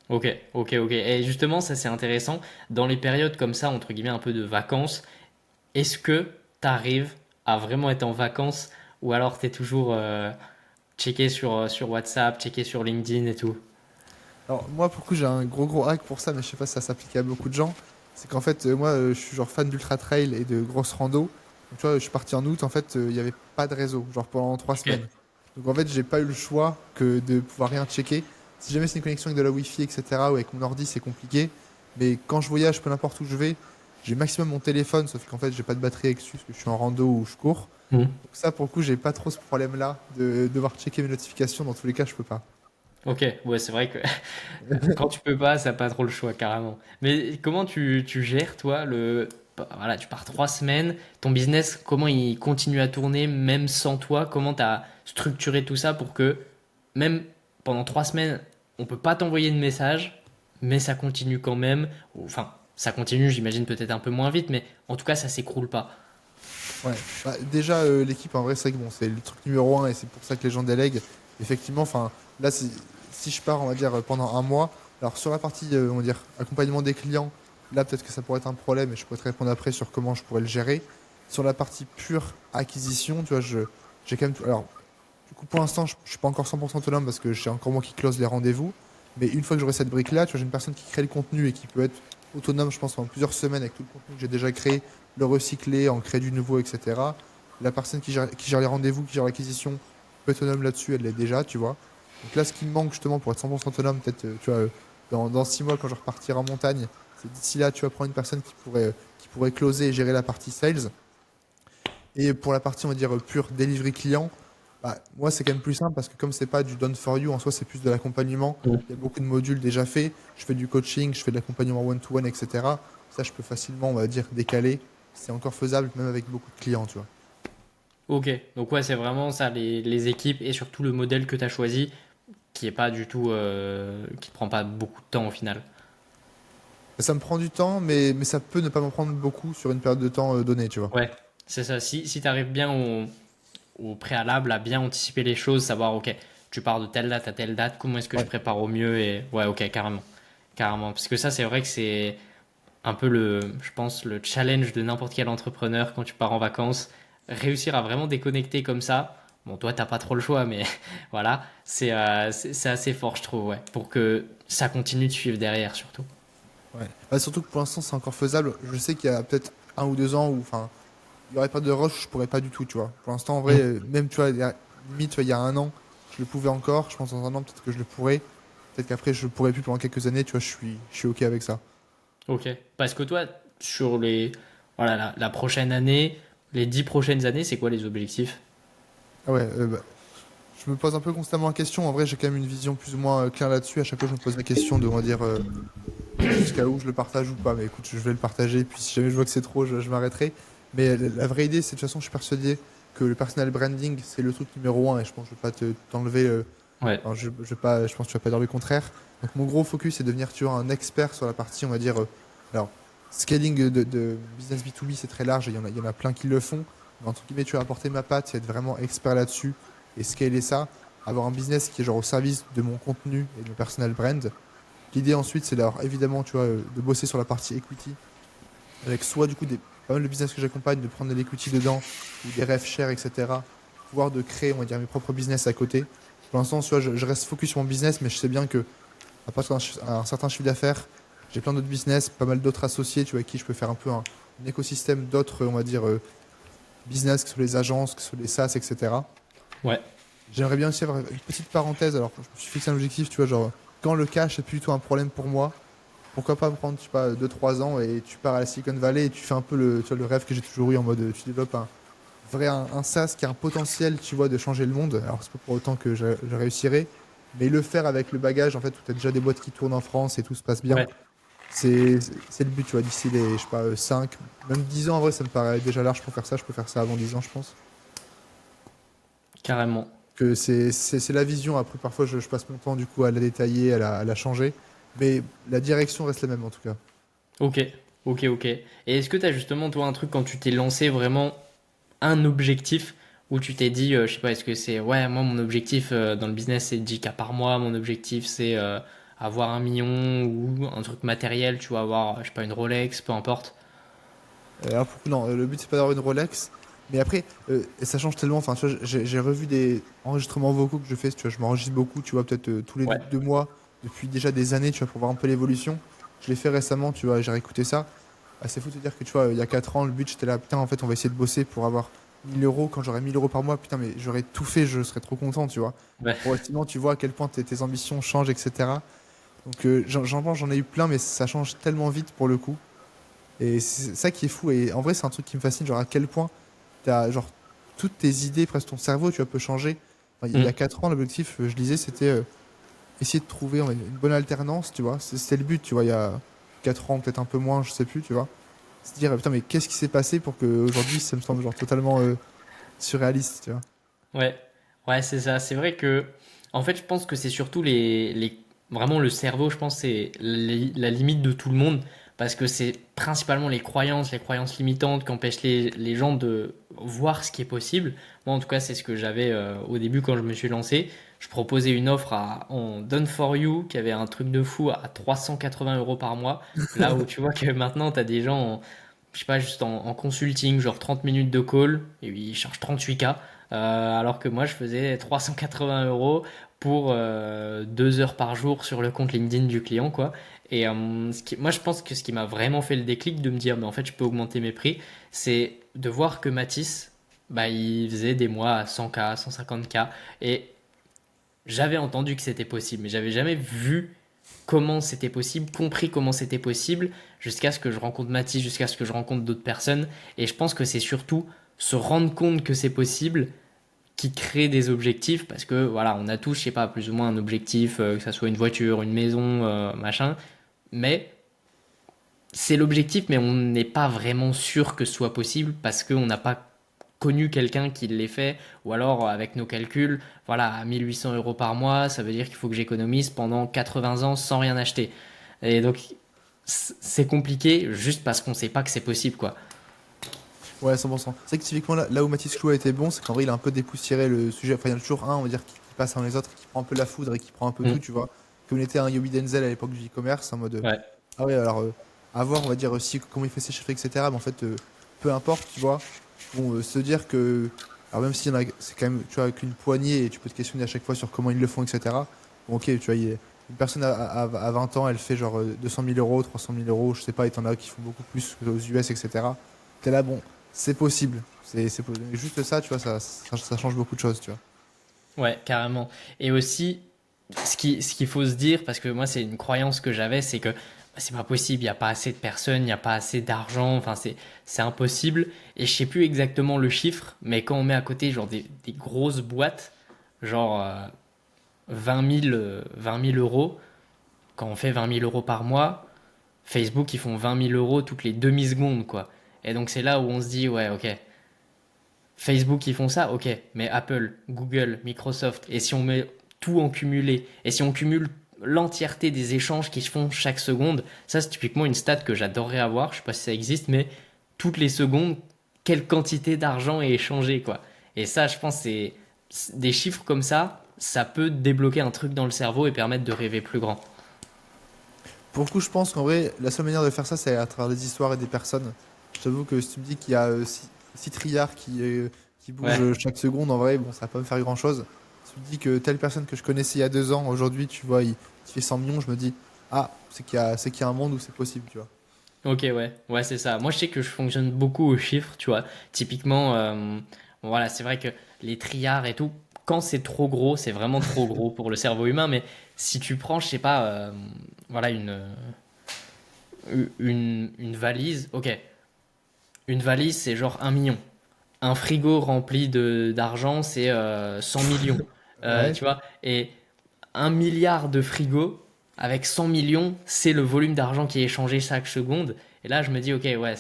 Ok. Et justement, ça c'est intéressant. Dans les périodes comme ça, entre guillemets, un peu de vacances, est-ce que tu arrives à vraiment être en vacances ou alors tu es toujours checker sur WhatsApp, checker sur LinkedIn et tout. Alors moi pour le coup j'ai un gros hack pour ça, mais je sais pas si ça s'applique à beaucoup de gens. C'est qu'en fait moi je suis genre fan d'ultra trail et de grosses rando. Donc tu vois je suis parti en août, en fait il n'y avait pas de réseau, genre pendant 3 semaines. Ok. Donc en fait j'ai pas eu le choix que de pouvoir rien checker. Si jamais c'est une connexion avec de la wifi etc. ou avec mon ordi c'est compliqué. Mais quand je voyage, peu importe où je vais, j'ai maximum mon téléphone, sauf qu'en fait j'ai pas de batterie avec dessus parce que je suis en rando ou je cours. Hmm. Donc ça pour le coup j'ai pas trop ce problème là de devoir checker mes notifications, dans tous les cas je peux pas. Ok, ouais, c'est vrai que quand tu peux pas, ça n'a pas trop le choix, carrément. Mais comment tu gères, toi, bah, voilà, tu pars 3 semaines, ton business, comment il continue à tourner, même sans toi? Comment tu as structuré tout ça pour que, même pendant 3 semaines, on peut pas t'envoyer de message, mais ça continue quand même. Enfin, ça continue, j'imagine, peut-être un peu moins vite, mais en tout cas, ça s'écroule pas. Ouais, bah, déjà l'équipe en vrai c'est que bon, c'est le truc numéro un et c'est pour ça que les gens délèguent. Effectivement, enfin là si je pars on va dire pendant un mois, alors sur la partie on va dire accompagnement des clients, là peut-être que ça pourrait être un problème et je pourrais te répondre après sur comment je pourrais le gérer. Sur la partie pure acquisition, tu vois, j'ai quand même alors du coup pour l'instant je suis pas encore 100% autonome parce que j'ai encore moi qui close les rendez-vous, mais une fois que j'aurai cette brique là, tu vois, j'ai une personne qui crée le contenu et qui peut être autonome je pense pendant plusieurs semaines avec tout le contenu que j'ai déjà créé, le recycler, en créer du nouveau, etc. La personne qui gère les rendez-vous, qui gère l'acquisition, peut être autonome là-dessus, elle l'est déjà, tu vois. Donc là, ce qui me manque justement pour être 100% autonome, peut-être, tu vois, dans 6 mois, quand je repartirai en montagne, c'est d'ici là, tu vas prendre une personne qui pourrait closer et gérer la partie sales. Et pour la partie, on va dire, pure delivery client, bah, moi, c'est quand même plus simple parce que comme c'est pas du done for you, en soi, c'est plus de l'accompagnement. Il y a beaucoup de modules déjà faits. Je fais du coaching, je fais de l'accompagnement one-to-one, etc. Ça, je peux facilement, on va dire, décaler. C'est encore faisable, même avec beaucoup de clients, tu vois. Ok, donc ouais, c'est vraiment ça, les équipes et surtout le modèle que tu as choisi, qui est pas du tout, qui prend pas beaucoup de temps au final. Ça me prend du temps, mais ça peut ne pas m'en prendre beaucoup sur une période de temps donnée, tu vois. Ouais, c'est ça. Si tu arrives bien au préalable à bien anticiper les choses, savoir, ok, tu pars de telle date à telle date, comment est-ce que je Ouais. prépare au mieux et ouais, ok, carrément. Carrément. Parce que ça, c'est vrai que c'est un peu je pense, le challenge de n'importe quel entrepreneur quand tu pars en vacances. Réussir à vraiment déconnecter comme ça. Bon, toi, t'as pas trop le choix, mais voilà, c'est assez fort, je trouve, ouais, pour que ça continue de suivre derrière, surtout. Ouais. Bah, surtout que pour l'instant, c'est encore faisable. Je sais qu'il y a peut-être 1 ou 2 ans où, enfin, il y aurait pas de rush, je pourrais pas du tout, tu vois. Pour l'instant, en vrai, Mm. même, tu vois, limite, tu vois, il y a un an, je le pouvais encore. Je pense dans un an, peut-être que je le pourrais. Peut-être qu'après, je le pourrais plus pendant quelques années, tu vois, je suis OK avec ça. Ok. Parce que toi, sur voilà, la prochaine année, les 10 prochaines années, c'est quoi les objectifs? Ah ouais, bah, je me pose un peu constamment la question. En vrai, j'ai quand même une vision plus ou moins claire là-dessus. À chaque fois, je me pose la question de, on va dire, jusqu'à où je le partage ou pas. Mais écoute, je vais le partager. Puis si jamais je vois que c'est trop, je m'arrêterai. Mais la vraie idée, c'est de toute façon, je suis persuadé que le personal branding, c'est le truc numéro un. Et je pense que je ne vais pas t'enlever. Ouais. Enfin, je vais pas, je pense que tu vas pas dire le contraire. Donc mon gros focus, c'est de devenir tu vois, un expert sur la partie, on va dire. Alors, scaling de business B2B, c'est très large. Il y en a plein qui le font. Mais entre guillemets, tu vas apporter ma patte, c'est être vraiment expert là-dessus et scaler ça. Avoir un business qui est genre au service de mon contenu et de mon personal brand. L'idée ensuite, c'est d'avoir évidemment, tu vois, de bosser sur la partie equity, avec soit du coup pas mal de business que j'accompagne, de prendre de l'equity dedans, ou des rêves chers, etc. Pouvoir de créer, on va dire, mes propres business à côté. Pour l'instant, tu vois, je reste focus sur mon business, mais je sais bien que à partir d'un certain chiffre d'affaires, j'ai plein d'autres business, pas mal d'autres associés, tu vois, avec qui je peux faire un peu un écosystème d'autres, on va dire, business, que ce soit les agences, que ce soit les SaaS, etc. Ouais. J'aimerais bien aussi avoir une petite parenthèse. Alors, je me suis fixé un objectif, tu vois, genre, quand le cash est plus du tout un problème pour moi, pourquoi pas me prendre, je sais pas, 2 3 ans et tu pars à la Silicon Valley et tu fais un peu tu vois, le rêve que j'ai toujours eu en mode tu développes un SaaS qui a un potentiel, tu vois, de changer le monde. Alors, c'est pas pour autant que je réussirai, mais le faire avec le bagage, en fait, où tu as déjà des boîtes qui tournent en France et tout se passe bien, Ouais. c'est le but, tu vois, d'ici les, je sais pas, 5 même 10 ans, en vrai, ça me paraît déjà large pour faire ça. Je peux faire ça avant 10 ans, je pense. Carrément. Que c'est la vision. Après, parfois, je passe mon temps, du coup, à la détailler, à la changer. Mais la direction reste la même, en tout cas. Ok. Ok, ok. Et est-ce que tu as justement, toi, un truc quand tu t'es lancé vraiment un objectif où tu t'es dit, je sais pas, est-ce que c'est, ouais, moi, mon objectif dans le business, c'est 10K par mois, mon objectif, c'est avoir 1 million ou un truc matériel, tu vois, avoir, je sais pas, une Rolex, peu importe. Alors, pour non, le but, c'est pas d'avoir une Rolex. Mais après, et ça change tellement. Enfin, tu vois, j'ai revu des enregistrements vocaux que je fais. Tu vois, je m'enregistre beaucoup, tu vois, peut-être tous les Ouais. 2 mois, depuis déjà des années, tu vois, pour voir un peu l'évolution. Je l'ai fait récemment, tu vois, j'ai réécouté ça. Ah, c'est fou de te dire que, tu vois, il y a 4 ans, le but, j'étais là, putain, en fait, on va essayer de bosser pour avoir 1 000 euros. Quand j'aurai 1 000 euros par mois, putain, mais j'aurais tout fait, je serais trop content, tu vois. Ouais. Progressivement, tu vois à quel point tes ambitions changent, etc. Donc, j'en ai eu plein, mais ça change tellement vite pour le coup. Et c'est ça qui est fou. Et en vrai, c'est un truc qui me fascine, genre à quel point t'as, genre, toutes tes idées, presque ton cerveau, tu vois, peut changer. Enfin, il y a Mm. 4 ans, l'objectif, je lisais, c'était essayer de trouver une bonne alternance, tu vois. C'était le but, tu vois, il y a 4 ans, peut-être un peu moins, je sais plus, tu vois. Se dire, putain, mais qu'est-ce qui s'est passé pour qu'aujourd'hui, ça me semble genre totalement surréaliste, tu vois. Ouais, ouais, c'est ça. C'est vrai que, en fait, je pense que c'est surtout vraiment le cerveau. Je pense que c'est la limite de tout le monde parce que c'est principalement les croyances limitantes qui empêchent les gens de voir ce qui est possible. Moi, en tout cas, c'est ce que j'avais au début quand je me suis lancé. Je proposais une offre en Done for You qui avait un truc de fou à 380 € par mois. Là où tu vois que maintenant, tu as des gens, je sais pas, juste en consulting, genre 30 minutes de call, et ils chargent 38K. Alors que moi, je faisais 380 € pour 2 heures par jour sur le compte LinkedIn du client, quoi. Et moi, je pense que ce qui m'a vraiment fait le déclic de me dire, mais en fait, je peux augmenter mes prix, c'est de voir que Mathis, bah, il faisait des mois à 100K, 150K. Et j'avais entendu que c'était possible, mais j'avais jamais vu comment c'était possible, compris comment c'était possible, jusqu'à ce que je rencontre Mathis, jusqu'à ce que je rencontre d'autres personnes. Et je pense que c'est surtout se rendre compte que c'est possible qui crée des objectifs parce que voilà, on a tous, je sais pas, plus ou moins un objectif, que ça soit une voiture, une maison, machin, mais c'est l'objectif, mais on n'est pas vraiment sûr que ce soit possible parce qu'on n'a pas connu quelqu'un qui l'ait fait, ou alors avec nos calculs, voilà, à 1 800 € par mois, ça veut dire qu'il faut que j'économise pendant 80 ans sans rien acheter. Et donc, c'est compliqué juste parce qu'on sait pas que c'est possible, quoi. Ouais, 100%. C'est vrai que typiquement, là où Mathis Clou a été bon, c'est qu'en vrai, il a un peu dépoussiéré le sujet. Enfin, il y en a toujours un, on va dire, qui passe avant les autres, qui prend un peu la foudre et qui prend un peu tout, Mm. tu vois. Comme il était un Yobi Denzel à l'époque du e-commerce, en mode. Ouais. Ah ouais, alors, à voir, on va dire aussi comment il fait ses chiffres, etc. Mais en fait, peu importe, tu vois. Bon, se dire que. Alors, même s'il y en a, c'est quand même, tu vois, qu'une poignée et tu peux te questionner à chaque fois sur comment ils le font, etc. Bon, ok, tu vois, une personne à 20 ans, elle fait genre 200 000 euros, 300 000 euros, je sais pas, et t'en as qui font beaucoup plus aux US, etc. T'es là, bon, c'est possible. Juste ça, tu vois, ça change beaucoup de choses, tu vois. Ouais, carrément. Et aussi, ce qu'il faut se dire, parce que moi, c'est une croyance que j'avais, c'est que bah, c'est pas possible, il n'y a pas assez de personnes, il n'y a pas assez d'argent, enfin, c'est impossible. Et je sais plus exactement le chiffre, mais quand on met à côté, genre, des grosses boîtes, genre 20 000 euros, quand on fait 20 000 € par mois, Facebook, ils font 20 000 € toutes les demi-secondes, quoi. Et donc, c'est là où on se dit, ouais, ok, Facebook, ils font ça, ok, mais Apple, Google, Microsoft, et si on met tout en cumulé, et si on cumule l'entièreté des échanges qui se font chaque seconde, ça c'est typiquement une stat que j'adorerais avoir, je sais pas si ça existe, mais toutes les secondes, quelle quantité d'argent est échangé, quoi. Et ça, je pense, c'est des chiffres comme ça peut débloquer un truc dans le cerveau et permettre de rêver plus grand. Pour le coup, je pense qu'en vrai, la seule manière de faire ça, c'est à travers des histoires et des personnes. Je t'avoue que si tu me dis qu'il y a 6 triards qui bougent Ouais. chaque seconde, en vrai, bon, ça va pas me faire grand-chose. Si tu me dis que telle personne que je connaissais il y a 2 ans, aujourd'hui, tu vois, il fait 100 millions, je me dis, ah, c'est qu'il y a un monde où c'est possible, tu vois. Ok, ouais, ouais, c'est ça. Moi, je sais que je fonctionne beaucoup aux chiffres, tu vois. Typiquement, bon, voilà, c'est vrai que les triards et tout, quand c'est trop gros, c'est vraiment trop gros pour le cerveau humain. Mais si tu prends, je sais pas, voilà, une valise, ok, une valise, c'est genre 1 million. Un frigo rempli d'argent, c'est 100 millions. Ouais. Tu vois, et 1 milliard de frigos avec 100 millions, c'est le volume d'argent qui est échangé chaque seconde. Et là, je me dis, ok, ouais,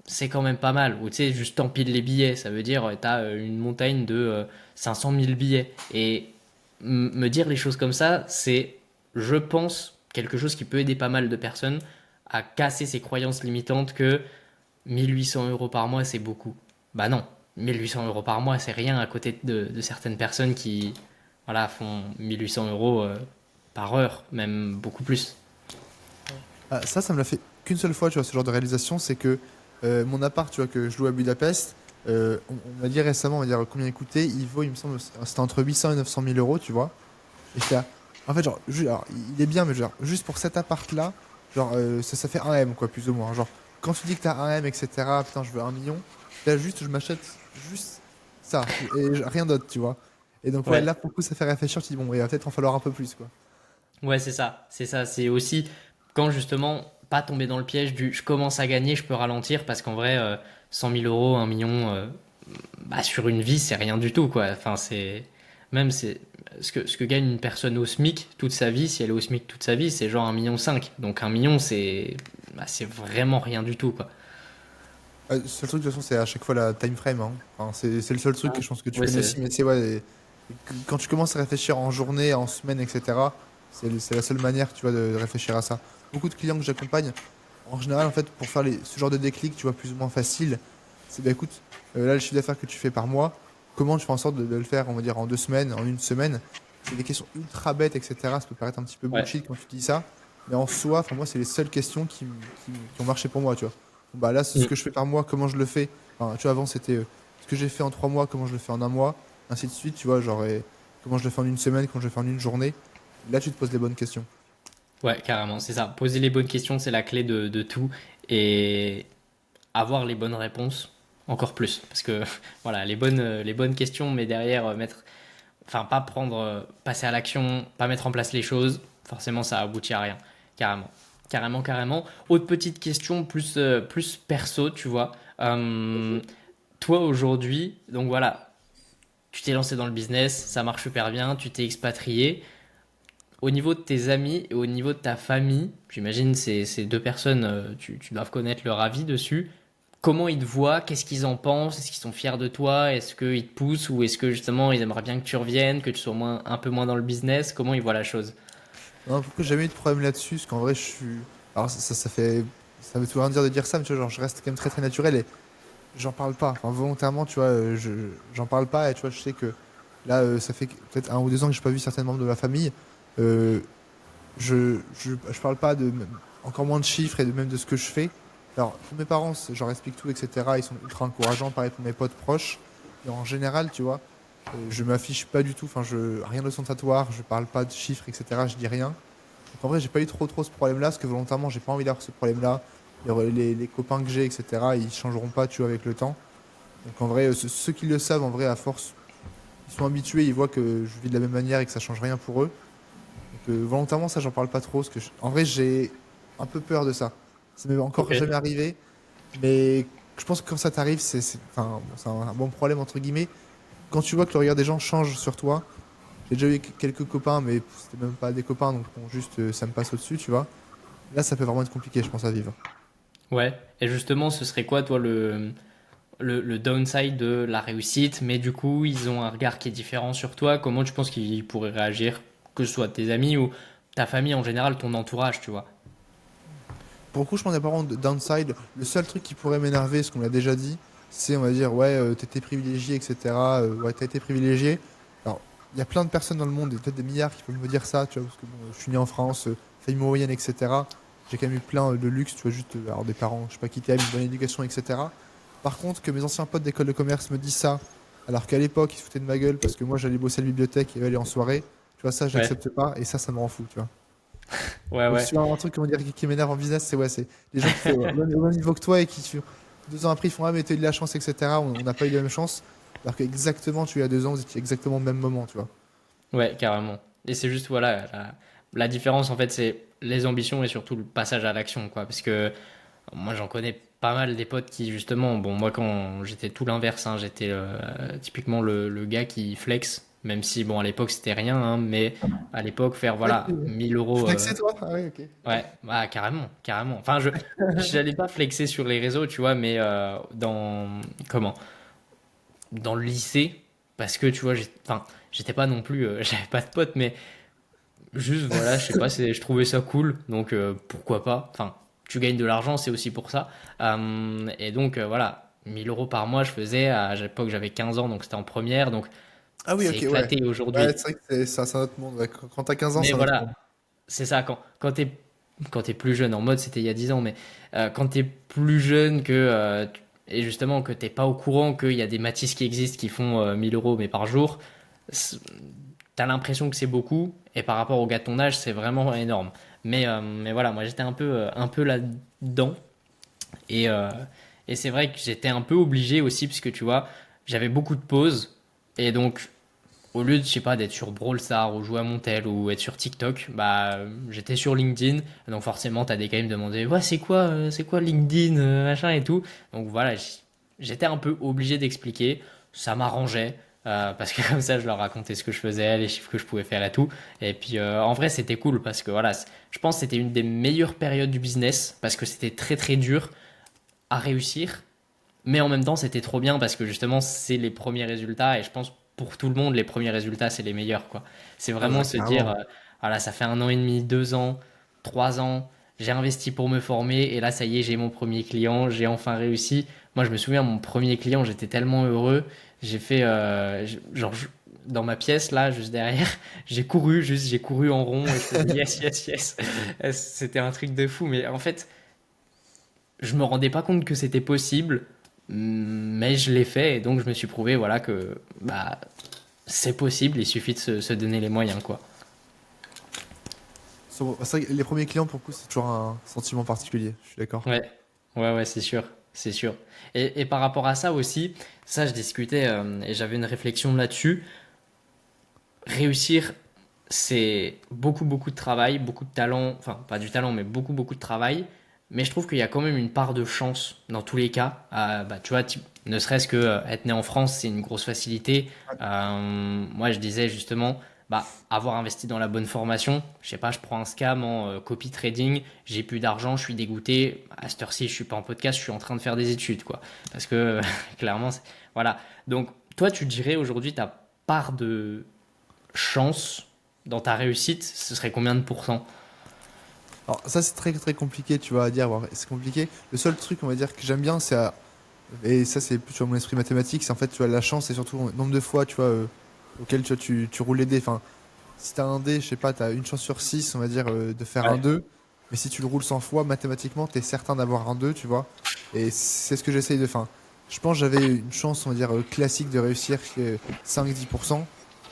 c'est quand même pas mal. Ou tu sais, juste t'empiles les billets. Ça veut dire, t'as une montagne de 500 000 billets. Et me dire les choses comme ça, c'est, je pense, quelque chose qui peut aider pas mal de personnes à casser ces croyances limitantes que 1 800 € par mois, c'est beaucoup. Bah non, 1 800 € par mois, c'est rien à côté de certaines personnes qui voilà, font 1 800 € par heure, même beaucoup plus. Ah, ça me l'a fait qu'une seule fois, tu vois, ce genre de réalisation, c'est que mon appart, tu vois, que je loue à Budapest, On m'a dit récemment, on va dire combien il coûtait. Il vaut, il me semble, c'était entre 800 et 900 000 euros, tu vois. Et j'étais là, en fait, genre, alors, il est bien, mais genre, juste pour cet appart-là, genre, ça fait un M, quoi, plus ou moins. Genre, quand tu dis que t'as un M, etc., putain, je veux 1 million, là, juste, je m'achète juste ça, et rien d'autre, tu vois. Et donc, ouais, Ouais, là, pour le coup, ça fait réfléchir, tu dis, bon, il va peut-être en falloir un peu plus, quoi. ouais, c'est ça. C'est ça. C'est aussi quand justement pas tomber dans le piège du je commence à gagner, je peux ralentir parce qu'en vrai, 100 000 euros, 1 million, bah, sur une vie, c'est rien du tout, quoi. Enfin, c'est même c'est ce que gagne une personne au SMIC toute sa vie, si elle est au SMIC toute sa vie, c'est genre 1,5 million. Donc 1 million, c'est vraiment rien du tout, quoi. Le seul truc, de toute façon, c'est à chaque fois la time frame, hein. Enfin, c'est le seul truc que je pense que tu Ouais, connais c'est aussi, mais c'est, ouais, quand tu commences à réfléchir en journée, en semaine, etc., c'est la seule manière, tu vois, de réfléchir à ça. Beaucoup de clients que j'accompagne, en général, en fait, pour faire ce genre de déclic, tu vois, plus ou moins facile, c'est, bah écoute, là, le chiffre d'affaires que tu fais par mois, comment tu fais en sorte de le faire, on va dire, en 2 semaines, en une semaine? C'est des questions ultra bêtes, etc. Ça peut paraître un petit peu ouais. bullshit quand tu dis ça, mais en soi, enfin, moi, c'est les seules questions qui ont marché pour moi, tu vois. Bon, bah là, c'est ce Mm. que je fais par mois, comment je le fais. Enfin, tu vois, avant, c'était ce que j'ai fait en 3 mois, comment je le fais en un mois, ainsi de suite, tu vois, genre, comment je le fais en une semaine, comment je le fais en une journée. Là, tu te poses les bonnes questions. Ouais, carrément, c'est ça. Poser les bonnes questions, c'est la clé de tout. Et avoir les bonnes réponses, encore plus. Parce que, voilà, les bonnes questions, mais derrière, enfin, pas prendre, passer à l'action, pas mettre en place les choses, forcément, ça aboutit à rien. Carrément. Carrément, carrément. Autre petite question, plus perso, tu vois. Toi, aujourd'hui, donc voilà, tu t'es lancé dans le business, ça marche super bien, tu t'es expatrié. Au niveau de tes amis et au niveau de ta famille, j'imagine ces deux personnes, tu dois connaître leur avis dessus. Comment ils te voient? Qu'est-ce qu'ils en pensent? Est-ce qu'ils sont fiers de toi? Est-ce qu'ils te poussent ou est-ce que justement ils aimeraient bien que tu reviennes, que tu sois un peu moins dans le business? Comment ils voient la chose? Non, pourquoi j'ai jamais eu de problème là-dessus, parce qu'en vrai, je suis. Alors, ça veut tout rien dire de dire ça, mais tu vois, genre, je reste quand même très très naturel et j'en parle pas. Enfin, volontairement, tu vois, j'en parle pas et tu vois, je sais que là, ça fait peut-être 1 ou 2 ans que j'ai pas vu certains membres de ma famille. Euh, je parle pas encore moins de chiffres et même de ce que je fais. Alors, pour mes parents, j'en explique tout, etc. Ils sont ultra encourageants. Pareil pour mes potes proches. Et en général, tu vois, je m'affiche pas du tout. Enfin, rien de ostentatoire. Je parle pas de chiffres, etc. Je dis rien. Donc, en vrai, j'ai pas eu trop ce problème-là parce que volontairement, j'ai pas envie d'avoir ce problème-là. Les copains que j'ai, etc., ils changeront pas, tu vois, avec le temps. Donc, en vrai, ceux qui le savent, en vrai, à force, ils sont habitués, ils voient que je vis de la même manière et que ça change rien pour eux. Donc volontairement, ça, j'en parle pas trop. Parce que en vrai, j'ai un peu peur de ça. Ça m'est Ok. encore jamais arrivé. Mais je pense que quand ça t'arrive, enfin, bon, c'est un bon problème, entre guillemets. Quand tu vois que le regard des gens change sur toi, j'ai déjà eu quelques copains, mais c'était même pas des copains, donc bon, juste ça me passe au-dessus, tu vois. Là, ça peut vraiment être compliqué, je pense, à vivre. Ouais. Et justement, ce serait quoi, toi, le downside de la réussite? Mais du coup, ils ont un regard qui est différent sur toi. Comment tu penses qu'ils pourraient réagir? Que ce soit tes amis ou ta famille en général, ton entourage, tu vois. Pour le coup, je pense qu'il n'y a pas vraiment de downside. Le seul truc qui pourrait m'énerver, ce qu'on l'a déjà dit, c'est, on va dire, ouais, t'étais privilégié, etc. Ouais, t'as été privilégié. Alors, il y a plein de personnes dans le monde, et peut-être des milliards qui peuvent me dire ça, tu vois, parce que bon, je suis né en France, famille moyenne, etc. J'ai quand même eu plein de luxe, tu vois, juste alors des parents, je sais pas qui t'aiment, une bonne éducation, etc. Par contre, que mes anciens potes d'école de commerce me disent ça, alors qu'à l'époque, ils se foutaient de ma gueule parce que moi, j'allais bosser à la bibliothèque et eux, aller en soirée, tu vois, ça, Ouais. j'accepte pas, et ça me rend fou, tu vois. Ouais, Donc, ouais. si tu vois un truc comment dire, qui m'énerve en business, c'est, ouais, c'est les gens qui font au même niveau que toi et qui, 2 ans après, ils font, ah, mais t'as eu de la chance, etc. On n'a pas eu la même chance. Alors qu'exactement, tu as 2 ans, vous étiez exactement au même moment, tu vois. Ouais, carrément. Et c'est juste, voilà, la différence, en fait, c'est les ambitions et surtout le passage à l'action, quoi. Parce que moi, j'en connais pas mal des potes qui, justement, bon, moi, quand j'étais tout l'inverse, hein, j'étais typiquement le gars qui flex, même si, bon, à l'époque, c'était rien, hein, mais à l'époque, faire, Ouais, voilà, 1000 euros, flexer, toi? Ah oui, ok. ouais, bah, carrément, carrément. Enfin, j'allais pas flexer sur les réseaux, tu vois, mais comment? Dans le lycée, parce que, tu vois, enfin, j'étais pas non plus, j'avais pas de potes, mais juste, voilà, je sais pas, je trouvais ça cool, donc pourquoi pas. Enfin, tu gagnes de l'argent, c'est aussi pour ça. Et donc, voilà, 1000 euros par mois, je faisais. À l'époque, j'avais 15 ans, donc c'était en première, donc Ah oui, c'est ok, ouais. éclaté Ouais, aujourd'hui. c'est vrai que c'est un autre monde. Ouais. Quand t'as 15 ans, Mais c'est un autre monde. voilà, c'est ça, quand t'es plus jeune, en mode c'était il y a 10 ans, mais quand t'es plus jeune que et justement que t'es pas au courant qu'il y a des Matisse qui existent qui font 1000 euros mais par jour, t'as l'impression que c'est beaucoup, et par rapport au gars de ton âge, c'est vraiment énorme. Mais voilà, moi j'étais un peu là-dedans, et, euh, et c'est vrai que j'étais un peu obligé aussi, puisque tu vois, j'avais beaucoup de pauses, et donc au lieu de, je sais pas, d'être sur Brawl Stars ou jouer à Montel ou être sur TikTok, bah, j'étais sur LinkedIn. Donc forcément, t'as des gars qui me demandaient, ouais, c'est quoi LinkedIn, machin et tout. Donc voilà, j'étais un peu obligé d'expliquer. Ça m'arrangeait. Parce que comme ça, je leur racontais ce que je faisais, les chiffres que je pouvais faire et tout. Et puis, en vrai, c'était cool parce que voilà, je pense que c'était une des meilleures périodes du business parce que c'était très très dur à réussir. Mais en même temps, c'était trop bien parce que justement, c'est les premiers résultats et je pense pour tout le monde, les premiers résultats, c'est les meilleurs, quoi. C'est Ah vraiment bah se dire, carrément. voilà, ça fait 1 an et demi, 2 ans, 3 ans, j'ai investi pour me former et là, ça y est, j'ai mon premier client, j'ai enfin réussi. Moi, je me souviens, mon premier client, j'étais tellement heureux. J'ai fait, genre, dans ma pièce, là, juste derrière, j'ai couru en rond et je faisais yes, yes, yes. C'était un truc de fou, mais en fait, je me rendais pas compte que c'était possible, mais je l'ai fait et donc je me suis prouvé voilà que bah c'est possible, il suffit de se donner les moyens quoi. C'est vrai que les premiers clients, pour le coup, c'est toujours un sentiment particulier, je suis d'accord. Ouais, ouais, c'est sûr, c'est sûr. Et par rapport à ça aussi, ça je discutais et j'avais une réflexion là-dessus. Réussir, c'est beaucoup de travail, beaucoup de talent, enfin pas du talent, mais beaucoup de travail. Mais je trouve qu'il y a quand même une part de chance dans tous les cas. Bah, tu vois, ne serait-ce que être né en France, c'est une grosse facilité. Moi, je disais justement, bah, avoir investi dans la bonne formation. Je sais pas, je prends un scam en copy trading, j'ai plus d'argent, je suis dégoûté. À cette heure-ci, je suis pas en podcast, je suis en train de faire des études, quoi. Parce que clairement, voilà. Donc, toi, tu dirais aujourd'hui ta part de chance dans ta réussite, ce serait combien de pourcents? Alors ça, c'est très très compliqué, tu vois, à dire. C'est compliqué. Le seul truc, on va dire, que j'aime bien, et ça, c'est plus sur mon esprit mathématique, c'est en fait, tu vois, la chance et surtout le nombre de fois, tu vois, auquel tu, vois, tu roules les dés. Enfin, si t'as un dé, je sais pas, t'as une chance sur 6 on va dire, de faire un Ouais. 2. Mais si tu le roules 100 fois, mathématiquement, t'es certain d'avoir un 2, tu vois. Et c'est ce que j'essaye de faire. Je pense que j'avais une chance, on va dire, classique de réussir 5-10%.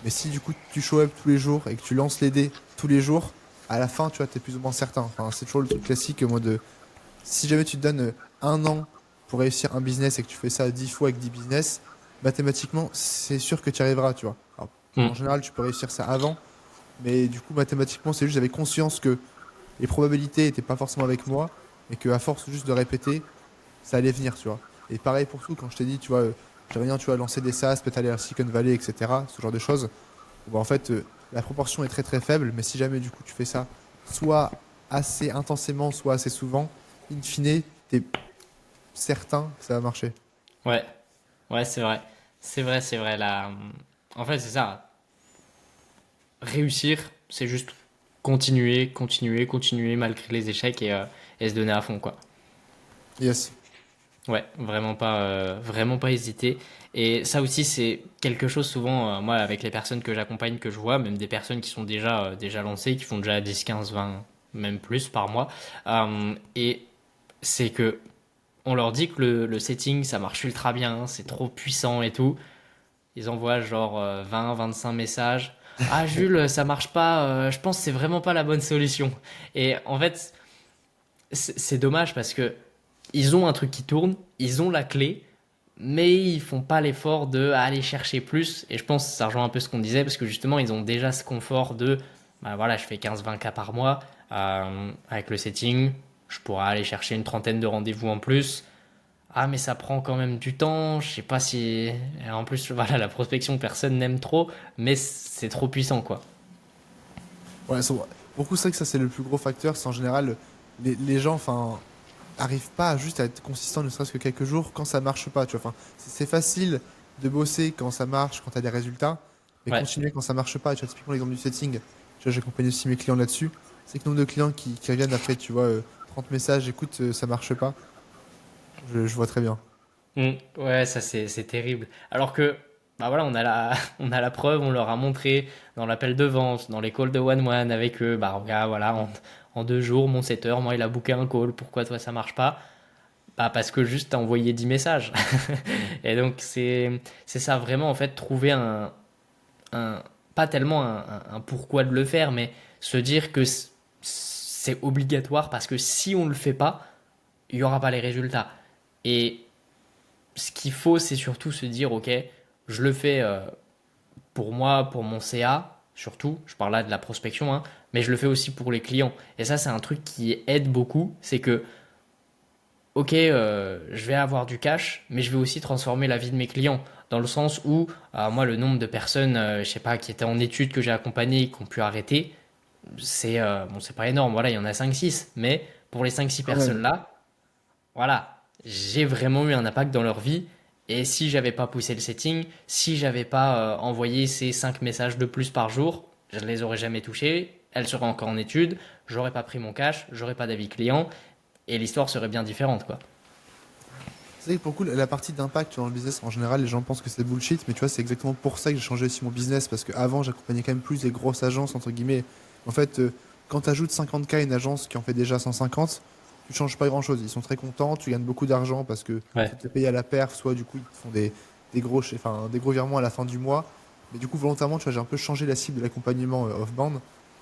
Mais si du coup tu show up tous les jours et que tu lances les dés tous les jours, à la fin, tu vois, t'es plus ou moins certain. Enfin, c'est toujours le truc classique, moi, de si jamais tu te donnes un an pour réussir un business et que tu fais ça 10 fois avec 10 business, mathématiquement, c'est sûr que tu y arriveras, tu vois. Alors, en Mm. général, tu peux réussir ça avant, mais du coup, mathématiquement, c'est juste j'avais conscience que les probabilités n'étaient pas forcément avec moi, et que à force juste de répéter, ça allait venir, tu vois. Et pareil pour tout, quand je t'ai dit, tu vois, j'aimerais bien, tu vois, lancer des SaaS, peut-être aller à Silicon Valley, etc., ce genre de choses. Bon, en fait, la proportion est très très faible, mais si jamais du coup tu fais ça soit assez intensément, soit assez souvent, in fine, t'es certain que ça va marcher. Ouais, ouais, c'est vrai. C'est vrai. Là, en fait, c'est ça. Réussir, c'est juste continuer malgré les échecs et se donner à fond, quoi. Yes. Ouais, vraiment pas hésiter. Et ça aussi, c'est quelque chose souvent, moi, avec les personnes que j'accompagne, que je vois, même des personnes qui sont déjà lancées, qui font déjà 10 15 20 même plus par mois. Et c'est que on leur dit que le setting, ça marche ultra bien, c'est trop puissant et tout. Ils envoient genre 20 25 messages. Ah Jules, ça marche pas, je pense que c'est vraiment pas la bonne solution. Et en fait, c'est dommage parce que ils ont un truc qui tourne, ils ont la clé, mais ils font pas l'effort de aller chercher plus. Et je pense que ça rejoint un peu ce qu'on disait parce que justement, ils ont déjà ce confort de, bah voilà, je fais 15 20 cas par mois avec le setting, je pourrais aller chercher une trentaine de rendez-vous en plus. Ah, mais ça prend quand même du temps. Je sais pas si. Et en plus, voilà, la prospection, personne n'aime trop, mais c'est trop puissant, quoi. Ouais, pour le coup, c'est vrai que ça, c'est le plus gros facteur. C'est en général, les gens, enfin, arrivent pas à juste à être consistants, ne serait-ce que quelques jours, quand ça marche pas, tu vois. Enfin, c'est facile de bosser quand ça marche, quand tu as des résultats, mais Ouais, continuer quand ça marche pas. Tu vois, typiquement l'exemple du setting, tu vois, j'accompagne aussi mes clients là-dessus. C'est que le nombre de clients qui reviennent après, tu vois, 30 messages, écoute, ça marche pas. Je vois très bien. mm, ouais, ça c'est terrible. Alors que, bah voilà, on a la preuve, on leur a montré dans l'appel de vente, dans les calls de one-one avec eux, bah regarde, voilà, en 2 jours, mon setter, moi, il a booké un call, pourquoi toi ça marche pas? Bah parce que juste t'as envoyé 10 messages. Et donc c'est ça vraiment en fait trouver un pas tellement un pourquoi de le faire, mais se dire que c'est obligatoire parce que si on le fait pas, il y aura pas les résultats. Et ce qu'il faut, c'est surtout se dire, ok, je le fais pour moi, pour mon CA, surtout, je parle là de la prospection, hein, mais je le fais aussi pour les clients. Et ça, c'est un truc qui aide beaucoup, c'est que ok, je vais avoir du cash, mais je vais aussi transformer la vie de mes clients. Dans le sens où, moi, le nombre de personnes, je sais pas, qui étaient en études que j'ai accompagnées, qui ont pu arrêter, c'est bon, c'est pas énorme. Voilà, il y en a 5 6. Mais pour les 5 6 Quand même. personnes-là, voilà, j'ai vraiment eu un impact dans leur vie. Et si j'avais pas poussé le setting, si j'avais pas envoyé ces 5 messages de plus par jour, je ne les aurais jamais touchés. Elles seraient encore en études, j'aurais pas pris mon cash, j'aurais pas d'avis client, et l'histoire serait bien différente, quoi. C'est vrai que pour le coup, la partie d'impact dans le business, en général, les gens pensent que c'est bullshit, mais tu vois, c'est exactement pour ça que j'ai changé aussi mon business, parce qu'avant, j'accompagnais quand même plus les grosses agences, entre guillemets. En fait, quand tu ajoutes 50K à une agence qui en fait déjà 150, tu changes pas grand-chose. Ils sont très contents, tu gagnes beaucoup d'argent parce que Ouais. soit tu es payé à la perf, soit du coup, ils te font des gros virements à la fin du mois. Mais du coup, volontairement, tu vois, j'ai un peu changé la cible de l'accompagnement off-band,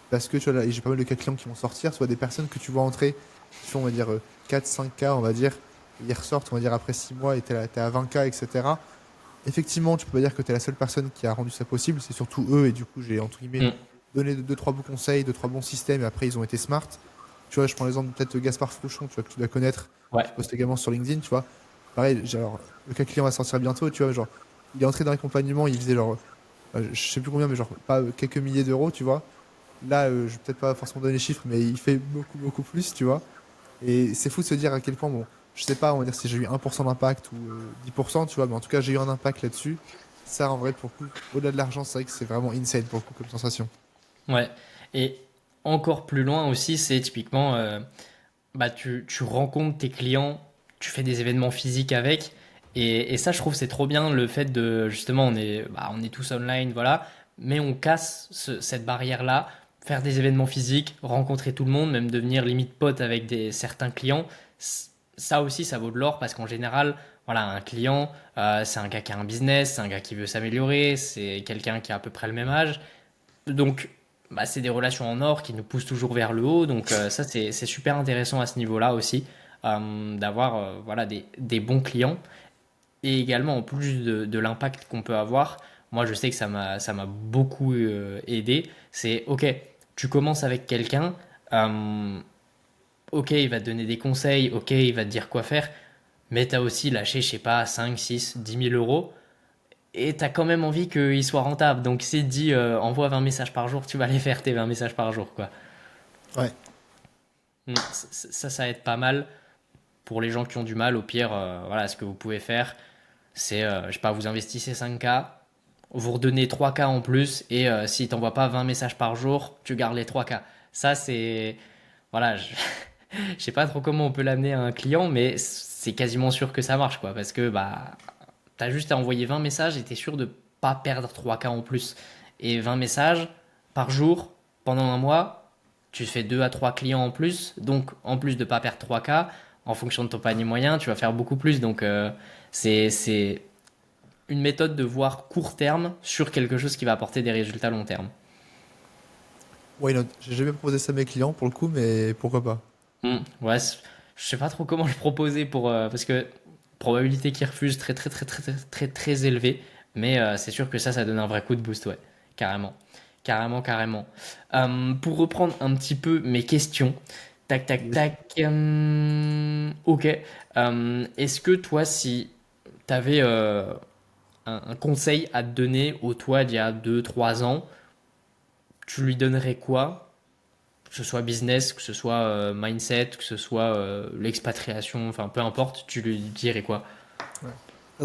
parce que tu vois, là, et j'ai pas mal de cas clients qui vont sortir, soit des personnes que tu vois entrer, qui font, on va dire, 4-5K, on va dire, ils ressortent, on va dire, après 6 mois et t'es à 20K, etc. Effectivement, tu peux pas dire que t'es la seule personne qui a rendu ça possible, c'est surtout eux, et du coup, j'ai, entre guillemets, Mm. donné deux trois bons conseils, deux trois bons systèmes, et après, ils ont été smart. Tu vois, je prends l'exemple peut-être de Gaspard Frouchon, tu vois, que tu dois connaître, Ouais. qui poste également sur LinkedIn, tu vois. Pareil, alors, le cas client va sortir bientôt, tu vois, genre, il est entré dans l'accompagnement, il faisait genre, je sais plus combien, mais genre, pas quelques milliers d'euros, tu vois. Là, je vais peut-être pas forcément donner les chiffres, mais il fait beaucoup, beaucoup plus, tu vois. Et c'est fou de se dire à quel point, bon, je sais pas, on va dire si j'ai eu 1% d'impact ou 10%, tu vois, mais en tout cas, j'ai eu un impact là-dessus. Ça, en vrai, pour le coup, au-delà de l'argent, c'est vrai que c'est vraiment insane pour le coup comme sensation. Ouais. Et encore plus loin aussi, c'est typiquement, bah, tu rencontres tes clients, tu fais des événements physiques avec. Et ça, je trouve, c'est trop bien le fait de, justement, on est tous online, voilà. Mais on casse cette barrière-là, faire des événements physiques, rencontrer tout le monde, même devenir limite pote avec certains clients. Ça aussi, ça vaut de l'or parce qu'en général, voilà, un client, c'est un gars qui a un business, c'est un gars qui veut s'améliorer, c'est quelqu'un qui a à peu près le même âge. Donc, bah, c'est des relations en or qui nous poussent toujours vers le haut. Donc, ça, c'est super intéressant à ce niveau-là aussi, d'avoir voilà, des bons clients. Et également, en plus de l'impact qu'on peut avoir, moi, je sais que ça m'a beaucoup aidé. C'est, OK, tu commences avec quelqu'un, euh, OK, il va te donner des conseils, OK, il va te dire quoi faire, mais tu as aussi lâché, je sais pas, 5 6 10 000 euros et t'as quand même envie qu'il soit rentable. Donc c'est dit, envoie 20 messages par jour, tu vas les faire tes 20 messages par jour, quoi. Ouais. Ça aide pas mal. Pour les gens qui ont du mal, au pire, voilà, ce que vous pouvez faire, c'est, je sais pas, vous investissez 5K, vous redonnez 3K en plus, et si t'envoies pas 20 messages par jour, tu gardes les 3K. Ça, c'est... Voilà, je sais pas trop comment on peut l'amener à un client, mais c'est quasiment sûr que ça marche, quoi. Parce que, bah, t'as juste à envoyer 20 messages et t'es sûr de pas perdre 3K en plus. Et 20 messages par jour pendant un mois, tu fais 2 à 3 clients en plus. Donc, en plus de pas perdre 3K, en fonction de ton panier moyen, tu vas faire beaucoup plus. Donc, c'est une méthode de voir court terme sur quelque chose qui va apporter des résultats long terme. Why not? J'ai jamais proposé ça à mes clients pour le coup, mais pourquoi pas? Ouais, je sais pas trop comment le proposer pour parce que probabilité qu'ils refusent très très très très très très très élevée, mais c'est sûr que ça donne un vrai coup de boost, ouais, carrément, carrément, carrément. Pour reprendre un petit peu mes questions, tac tac Yes. tac, ok. Est-ce que toi, si t'avais un conseil à te donner au toi d'il y a 2 3 ans, tu lui donnerais quoi? Que ce soit business, que ce soit mindset, que ce soit l'expatriation, enfin peu importe, tu lui dirais quoi? Ouais.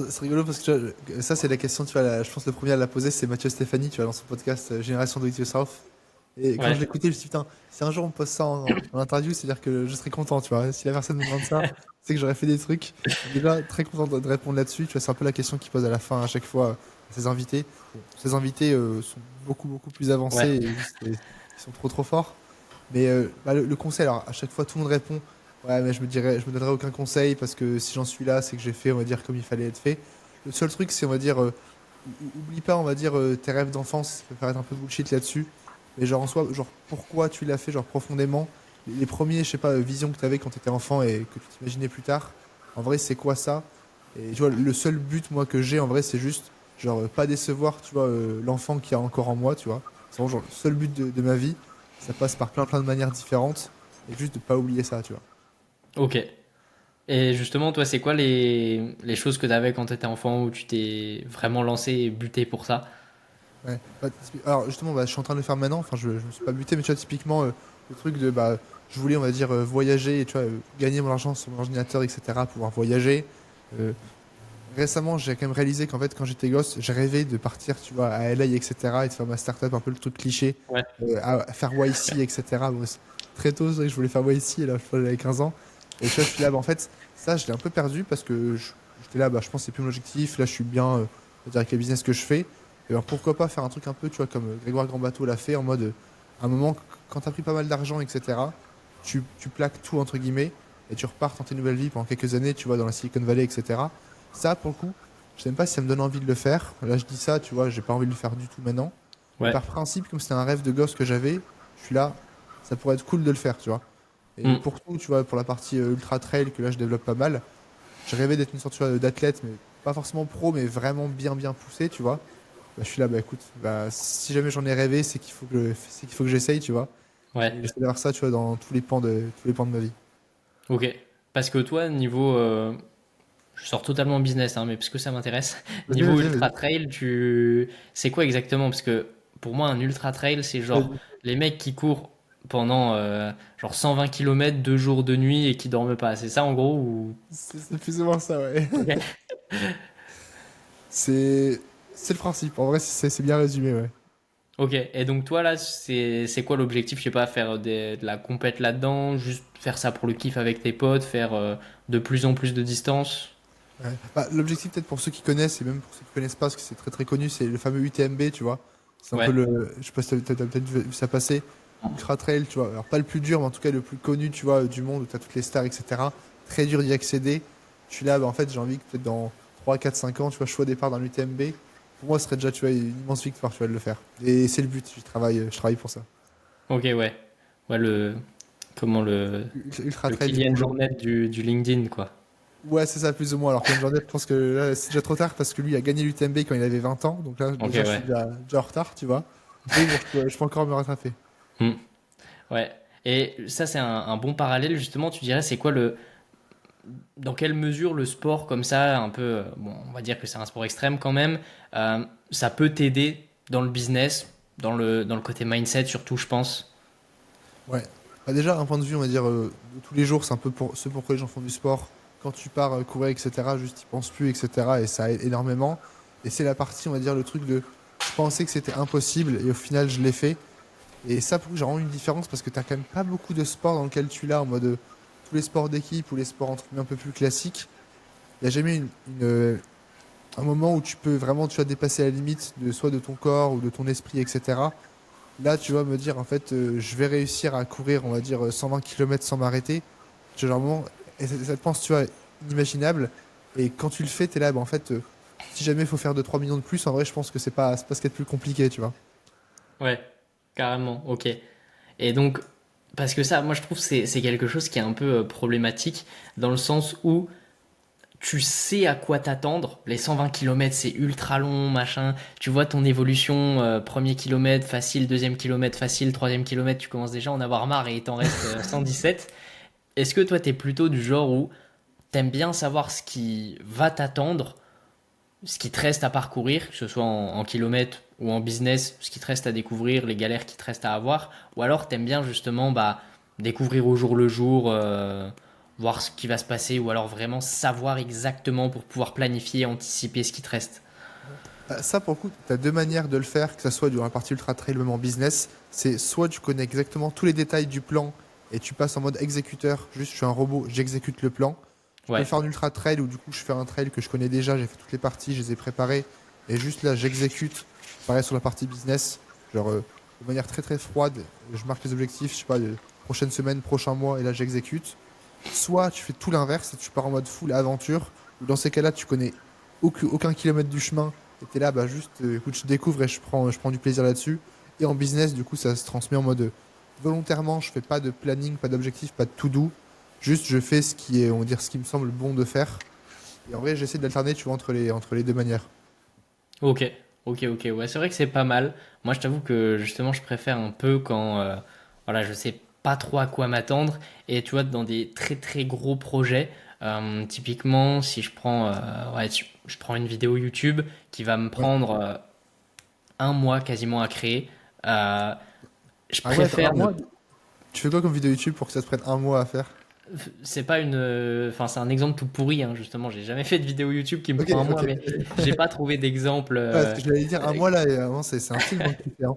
C'est rigolo parce que tu vois, ça, c'est la question, tu vois, je pense que le premier à la poser, c'est Mathieu Stéphanie, tu vois, dans son podcast Génération Do It Yourself. Et quand je Ouais, l'écoutais, je me suis dit, putain, si un jour on me pose ça en interview, c'est-à-dire que je serais content, tu vois. Si la personne me demande ça, c'est que j'aurais fait des trucs. Donc déjà, très content de répondre là-dessus. Tu vois, c'est un peu la question qu'il pose à la fin, à chaque fois, à ses invités. Bon, ses invités sont beaucoup, beaucoup plus avancés ouais, et juste, ils sont trop, trop forts. Mais bah, le conseil, alors, à chaque fois, tout le monde répond. Ouais, mais je me donnerai aucun conseil parce que si j'en suis là, c'est que j'ai fait, on va dire, comme il fallait être fait. Le seul truc, c'est, on va dire, oublie pas, on va dire, tes rêves d'enfance. Ça peut paraître un peu bullshit là-dessus. Mais genre, en soi, genre, pourquoi tu l'as fait, genre, profondément. Les premiers, je sais pas, visions que tu avais quand tu étais enfant et que tu t'imaginais plus tard. En vrai, c'est quoi ça? Et tu vois, le seul but, moi, que j'ai, en vrai, c'est juste, genre, pas décevoir, tu vois, l'enfant qui a encore en moi, tu vois. C'est vraiment, genre, le seul but de ma vie. Ça passe par plein de manières différentes. Et juste de pas oublier ça, tu vois. Ok. Et justement, toi, c'est quoi les choses que tu avais quand tu étais enfant où tu t'es vraiment lancé et buté pour ça? Ouais. Alors justement, bah, je suis en train de le faire maintenant. Enfin, je me suis pas buté, mais tu vois, typiquement, le truc de, bah, je voulais, on va dire, voyager et tu vois, gagner mon argent sur mon ordinateur, etc., pouvoir voyager. Euh, Récemment, j'ai quand même réalisé qu'en fait, quand j'étais gosse, j'ai rêvé de partir, tu vois, à LA, etc., et de faire ma startup, un peu le truc cliché, Ouais. à faire YC, etc. Bon, très tôt, c'est vrai que je voulais faire YC, et là, je crois que j'avais 15 ans. Et tu vois, je suis là, bah, en fait, ça, je l'ai un peu perdu parce que j'étais là, bah, je pense que c'est plus mon objectif. Là, je suis bien, on va dire, avec le business que je fais. Et ben, pourquoi pas faire un truc un peu, tu vois, comme Grégoire Grandbateau l'a fait, en mode, à un moment, quand t'as pris pas mal d'argent, etc., tu plaques tout, entre guillemets, et tu repars dans tes nouvelles vies pendant quelques années, tu vois, dans la Silicon Valley, etc. Ça, pour le coup, je sais même pas si ça me donne envie de le faire. Là, je dis ça, tu vois, j'ai pas envie de le faire du tout maintenant. Mais Ouais. par principe, comme c'était un rêve de gosse que j'avais, je suis là, ça pourrait être cool de le faire, tu vois. Et Hmm. pour tout, tu vois, pour la partie ultra trail que là je développe pas mal, je rêvais d'être une sorte tu vois, d'athlète, mais pas forcément pro, mais vraiment bien poussé, tu vois. Bah, je suis là, bah écoute, bah, si jamais j'en ai rêvé, c'est qu'il faut que j'essaye, tu vois. Ouais. Et j'essaie d'avoir ça, tu vois, dans tous les pans de ma vie. Ok. Parce que toi, niveau, je sors totalement business, hein, mais parce que ça m'intéresse. Vas-y, Niveau vas-y, ultra vas-y. trail, c'est quoi exactement? Parce que pour moi, un ultra trail, c'est genre Vas-y. les mecs qui courent pendant genre 120 km, 2 jours de nuit et qui dorment pas. C'est ça en gros ou... C'est plus ou moins ça, ouais. Ok. C'est c'est le principe. En vrai, c'est bien résumé, ouais. Ok. Et donc toi là, c'est quoi l'objectif? Je sais pas, faire de la compète là-dedans, juste faire ça pour le kiff avec tes potes, faire de plus en plus de distance. Ouais. Bah, l'objectif, peut-être pour ceux qui connaissent, et même pour ceux qui connaissent pas, parce que c'est très très connu, c'est le fameux UTMB, tu vois. C'est un peu Ouais. le. Je sais pas si t'as peut-être vu ça passer. Ultra Trail, tu vois. Alors, pas le plus dur, mais en tout cas le plus connu, tu vois, du monde, où t'as toutes les stars, etc. Très dur d'y accéder. Je suis là, bah, en fait, j'ai envie que peut-être dans 3 4 5 ans, tu vois, je sois au départ dans l'UTMB. Pour moi, ce serait déjà, tu vois, une immense victoire, tu vois, de le faire. Et c'est le but, je travaille pour ça. Ok, ouais. Ouais, comment Ultra le Trail, du coup, Kylian genre. Jornet du LinkedIn, quoi. Ouais, c'est ça, plus ou moins. Alors, Ken Jornet, je pense que là, c'est déjà trop tard parce que lui a gagné l'UTMB quand il avait 20 ans. Donc là, Ok, déjà, je suis ouais. déjà en retard, tu vois. Mais bon, je peux encore me rattraper. Hmm. Ouais. Et ça, c'est un bon parallèle, justement. Tu dirais, c'est quoi dans quelle mesure le sport comme ça, un peu, bon, on va dire que c'est un sport extrême quand même, ça peut t'aider dans le business, dans le côté mindset surtout, je pense. Ouais. Bah, déjà, un point de vue, on va dire, de tous les jours, c'est un peu pour ce pourquoi les gens font du sport. Quand tu pars courir, etc., juste, ils pensent plus, etc. Et ça aide énormément. Et c'est la partie, on va dire, le truc de. Je pensais que c'était impossible et au final, je l'ai fait. Et ça, pour le coup, j'ai vraiment une différence parce que t'as quand même pas beaucoup de sports dans lequel tu l'as en mode tous les sports d'équipe ou les sports entre guillemets un peu plus classiques. Il n'y a jamais un moment où tu peux vraiment tu vas dépasser la limite de soit de ton corps ou de ton esprit, etc. Là, tu vas me dire, en fait, je vais réussir à courir, on va dire, 120 km sans m'arrêter. Genre, un moment, et ça te pense, tu vois, inimaginable. Et quand tu le fais, t'es là, bah, en fait, si jamais il faut faire 2 3 millions de plus, en vrai, je pense que c'est pas ce qui est le plus compliqué, tu vois. Ouais, carrément, ok. Et donc, parce que ça, moi je trouve que c'est quelque chose qui est un peu problématique, dans le sens où tu sais à quoi t'attendre. Les 120 km, c'est ultra long, machin. Tu vois ton évolution, premier kilomètre facile, deuxième kilomètre facile, troisième kilomètre, tu commences déjà à en avoir marre et il t'en reste 117. Est-ce que toi, t'es plutôt du genre où t'aimes bien savoir ce qui va t'attendre, ce qui te reste à parcourir, que ce soit en kilomètres ou en business, ce qui te reste à découvrir, les galères qui te restent à avoir, ou alors t'aimes bien justement bah, découvrir au jour le jour, voir ce qui va se passer, ou alors vraiment savoir exactement pour pouvoir planifier, anticiper ce qui te reste. Ça, pour le coup, tu as 2 manières de le faire, que ce soit dans la partie ultra trail ou même en business. C'est soit tu connais exactement tous les détails du plan et tu passes en mode exécuteur, juste je suis un robot, j'exécute le plan. Tu peux le Ouais, faire en ultra trail où du coup je fais un trail que je connais déjà, j'ai fait toutes les parties, je les ai préparées et juste là j'exécute. Pareil sur la partie business, genre de manière très très froide, je marque les objectifs, je sais pas, prochaine semaine, prochain mois et là j'exécute. Soit tu fais tout l'inverse et tu pars en mode full aventure, ou dans ces cas-là, tu connais aucun kilomètre du chemin, et t'es là, bah juste, écoute, je découvre et je prends du plaisir là-dessus. Et en business, du coup, ça se transmet en mode volontairement, je fais pas de planning, pas d'objectif, pas de to-do. Juste, je fais ce qui est, on va dire, ce qui me semble bon de faire. Et en vrai, j'essaie d'alterner, tu vois, entre les deux manières. Ok, ok. Ouais, c'est vrai que c'est pas mal. Moi, je t'avoue que justement, je préfère un peu quand, voilà, je sais pas trop à quoi m'attendre. Et tu vois, dans des très très gros projets, typiquement, si je prends, ouais, je prends une vidéo YouTube qui va me Ouais. prendre un mois quasiment à créer, euh, je Ah ouais, attends, préfère un ne. mois, tu fais quoi comme vidéo YouTube pour que ça te prenne un mois à faire? C'est pas une, enfin, c'est un exemple tout pourri, hein, justement. J'ai jamais fait de vidéo YouTube qui me Ok, prend un mois, ok. mais j'ai pas trouvé d'exemple. Ouais, parce que j'allais dire un mois là, et avant, c'est un film hein, que tu fais. Hein.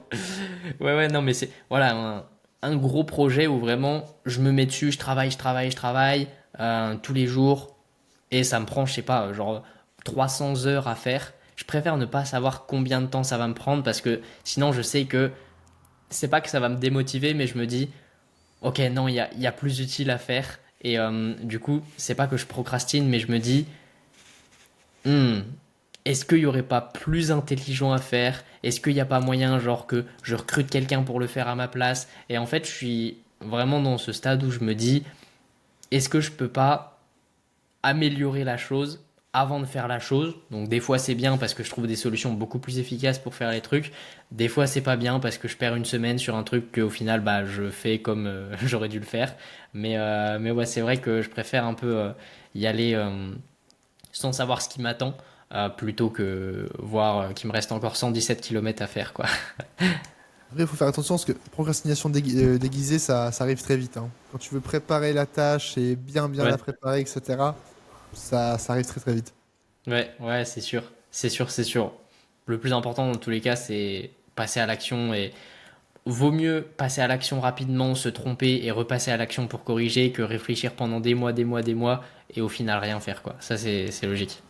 Ouais, non, mais c'est voilà un gros projet où vraiment je me mets dessus, je travaille tous les jours et ça me prend, je sais pas, genre 300 heures à faire. Je préfère ne pas savoir combien de temps ça va me prendre parce que sinon je sais que c'est pas que ça va me démotiver, mais je me dis, ok, non, il y a plus utile à faire. Et du coup, c'est pas que je procrastine, mais je me dis, hmm, est-ce qu'il y aurait pas plus intelligent à faire? Est-ce qu'il n'y a pas moyen, genre, que je recrute quelqu'un pour le faire à ma place? Et en fait, je suis vraiment dans ce stade où je me dis, est-ce que je peux pas améliorer la chose avant de faire la chose? Donc, des fois, c'est bien parce que je trouve des solutions beaucoup plus efficaces pour faire les trucs. Des fois, c'est pas bien parce que je perds une semaine sur un truc qu'au final, bah, je fais comme j'aurais dû le faire. Mais ouais, c'est vrai que je préfère un peu y aller sans savoir ce qui m'attend, plutôt que voir qu'il me reste encore 117 kilomètres à faire, quoi. Après, il faut faire attention parce que procrastination déguisée, ça arrive très vite. Hein. Quand tu veux préparer la tâche et bien la Ouais, préparer, etc., ça arrive très très vite. ouais, c'est sûr. C'est sûr, c'est sûr. Le plus important dans tous les cas, c'est passer à l'action et vaut mieux passer à l'action rapidement, se tromper et repasser à l'action pour corriger que réfléchir pendant des mois et au final rien faire, quoi. Ça, c'est logique.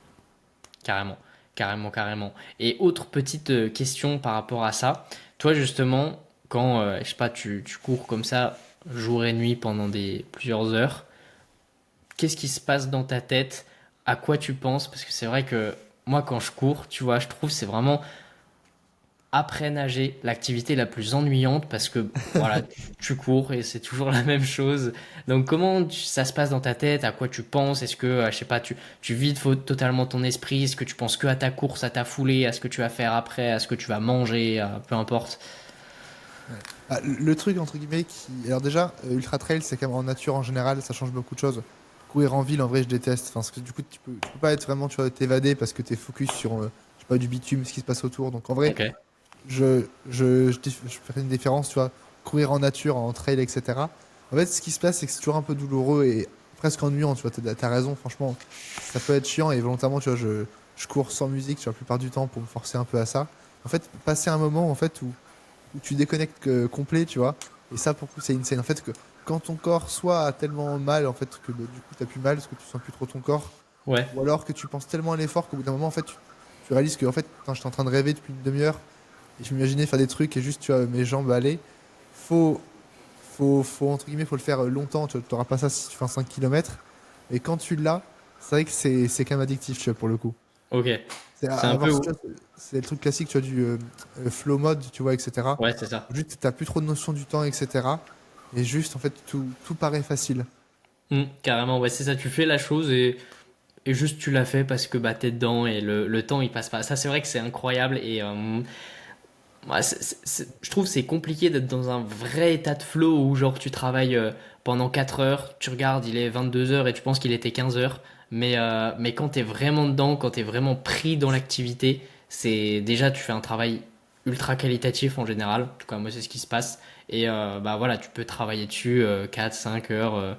Carrément, carrément. Et autre petite question par rapport à ça. Toi, justement, quand, je sais pas, tu cours comme ça, jour et nuit pendant plusieurs heures, qu'est-ce qui se passe dans ta tête? À quoi tu penses? Parce que c'est vrai que moi, quand je cours, tu vois, je trouve que c'est vraiment après nager l'activité la plus ennuyante parce que voilà, tu cours et c'est toujours la même chose. Donc ça se passe dans ta tête? À quoi tu penses? Est-ce que, je sais pas, tu vides totalement ton esprit? Est-ce que tu penses que à ta course, à ta foulée, à ce que tu vas faire après, à ce que tu vas manger, peu importe? Ouais. Ah, le truc, entre guillemets, qui. Alors, déjà, Ultra Trail, c'est quand même en nature en général, ça change beaucoup de choses. Courir en ville, en vrai, je déteste. Enfin, parce que du coup, tu peux pas être vraiment, tu vois, t'évader parce que t'es focus sur, je sais pas, du bitume, ce qui se passe autour. Donc, en vrai, Ok. je fais une différence, tu vois, courir en nature, en trail, etc. En fait, ce qui se passe, c'est que c'est toujours un peu douloureux et presque ennuyant, tu vois, t'as raison, franchement, ça peut être chiant et volontairement, tu vois, je cours sans musique, tu vois, la plupart du temps pour me forcer un peu à ça. En fait, passer un moment, en fait, où tu déconnectes complet, tu vois, et ça, pour le coup, c'est insane. En fait, que quand ton corps soit a tellement mal, en fait, que bah, du coup, t'as plus mal, parce que tu sens plus trop ton corps, Ouais. ou alors que tu penses tellement à l'effort qu'au bout d'un moment, en fait, tu réalises que, en fait, putain, j'étais en train de rêver depuis une demi-heure, et je m'imaginais faire des trucs et juste, tu vois, mes jambes allaient. Faut, entre guillemets, faut le faire longtemps. Tu n'auras pas ça si tu fais un 5 km. Et quand tu l'as, c'est vrai que c'est quand même addictif, tu vois, pour le coup. Ok. C'est C'est un peu. avoir, tu vois, c'est le truc classique, tu vois, du flow mode, tu vois, etc. Ouais, c'est ça. Juste, t'as plus trop de notion du temps, etc. Et juste, en fait, tout paraît facile. Carrément, ouais, c'est ça. Tu fais la chose et juste tu l'as fait parce que bah, t'es dedans et le temps il passe pas. Ça, c'est vrai que c'est incroyable et ouais, je trouve que c'est compliqué d'être dans un vrai état de flow où genre tu travailles pendant 4 heures, tu regardes, il est 22 heures et tu penses qu'il était 15 heures. Mais quand t'es vraiment dedans, quand t'es vraiment pris dans l'activité, c'est déjà tu fais un travail ultra qualitatif en général. En tout cas, moi c'est ce qui se passe. Et bah voilà, tu peux travailler dessus 4, 5 heures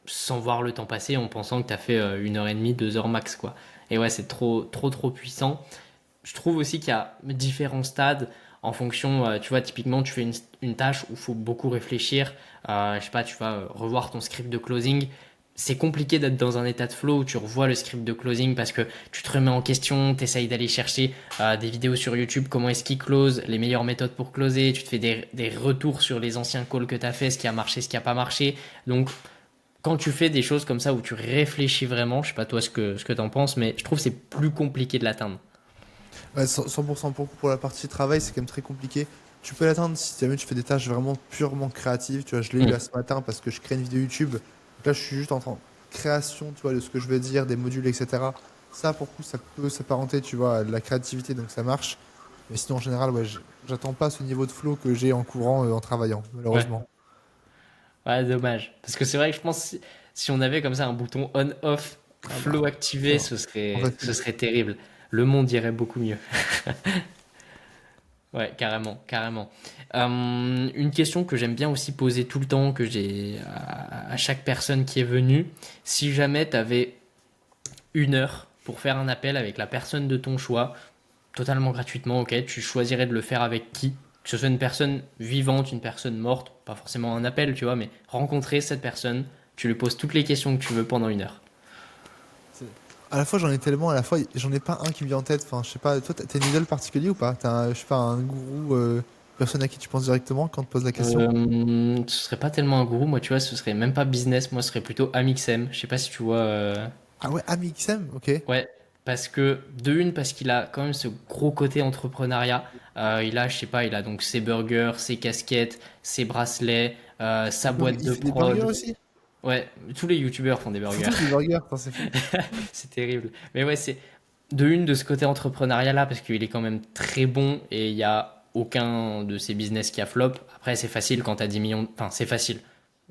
sans voir le temps passer en pensant que t'as fait 1 heure et demie, 2 heures max quoi. Et ouais, c'est trop puissant. Je trouve aussi qu'il y a différents stades en fonction, tu vois, typiquement, tu fais une tâche où il faut beaucoup réfléchir. Je sais pas, tu vas revoir ton script de closing. C'est compliqué d'être dans un état de flow où tu revois le script de closing parce que tu te remets en question, tu essayes d'aller chercher des vidéos sur YouTube, comment est-ce qu'ils close, les meilleures méthodes pour closer, tu te fais des retours sur les anciens calls que tu as fait, ce qui a marché, ce qui a pas marché. Donc, quand tu fais des choses comme ça où tu réfléchis vraiment, je sais pas toi ce que t'en penses, mais je trouve que c'est plus compliqué de l'atteindre. Ouais, 100% pour la partie travail, c'est quand même très compliqué. Tu peux l'atteindre si jamais tu fais des tâches vraiment purement créatives. Tu vois, je l'ai eu là Mm. ce matin parce que je crée une vidéo YouTube. Donc là, je suis juste en train de création, tu vois, de ce que je veux dire, des modules, etc. Ça, pour le coup, ça peut s'apparenter, tu vois, à de la créativité, donc ça marche. Mais sinon, en général, ouais, j'attends pas ce niveau de flow que j'ai en courant, en travaillant, Ouais. malheureusement. Ouais, dommage. Parce que c'est vrai que je pense si on avait comme ça un bouton on-off, Ah bah, flow activé, sûr. ce En serait, ce facile. serait terrible. Le monde irait beaucoup mieux. Ouais, carrément, carrément. Une question que j'aime bien aussi poser tout le temps, que j'ai à chaque personne qui est venue, si jamais tu avais 1 heure pour faire un appel avec la personne de ton choix, totalement gratuitement, ok, tu choisirais de le faire avec qui? Que ce soit une personne vivante, une personne morte, pas forcément un appel, tu vois, mais rencontrer cette personne, tu lui poses toutes les questions que tu veux pendant 1 heure. C'est- À la fois, j'en ai tellement, à la fois, j'en ai pas un qui me vient en tête. Enfin, je sais pas, toi, t'as une idole particulier ou pas? T'as, je sais pas, un gourou, personne à qui tu penses directement quand on te pose la question? Ce serait pas tellement un gourou, moi, tu vois, ce serait même pas business, moi, ce serait plutôt Amixem. Je sais pas si tu vois. Ah ouais, AmixM, ok. Ouais, parce que, de une, parce qu'il a quand même ce gros côté entrepreneuriat. Il a, je sais pas, il a donc ses burgers, ses casquettes, ses bracelets, sa boîte Il de fait des burgers prod. aussi? Ouais, tous les youtubeurs font des Ils font burgers. tous des burgers, putain, c'est fou. C'est terrible. Mais ouais, c'est de une de ce côté entrepreneuriat là parce qu'il est quand même très bon et il y a aucun de ses business qui a flop. Après, c'est facile quand t'as 10 millions. Enfin, c'est facile.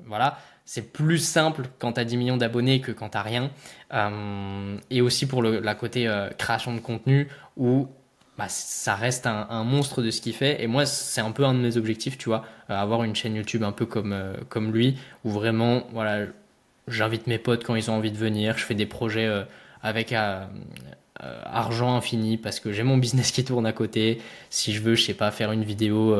Voilà. C'est plus simple quand t'as 10 millions d'abonnés que quand t'as rien. Et aussi pour la côté création de contenu où bah, ça reste un monstre de ce qu'il fait. Et moi, c'est un peu un de mes objectifs, tu vois, avoir une chaîne YouTube un peu comme lui, où vraiment, voilà, j'invite mes potes quand ils ont envie de venir. Je fais des projets avec argent infini parce que j'ai mon business qui tourne à côté. Si je veux, je sais pas, faire une vidéo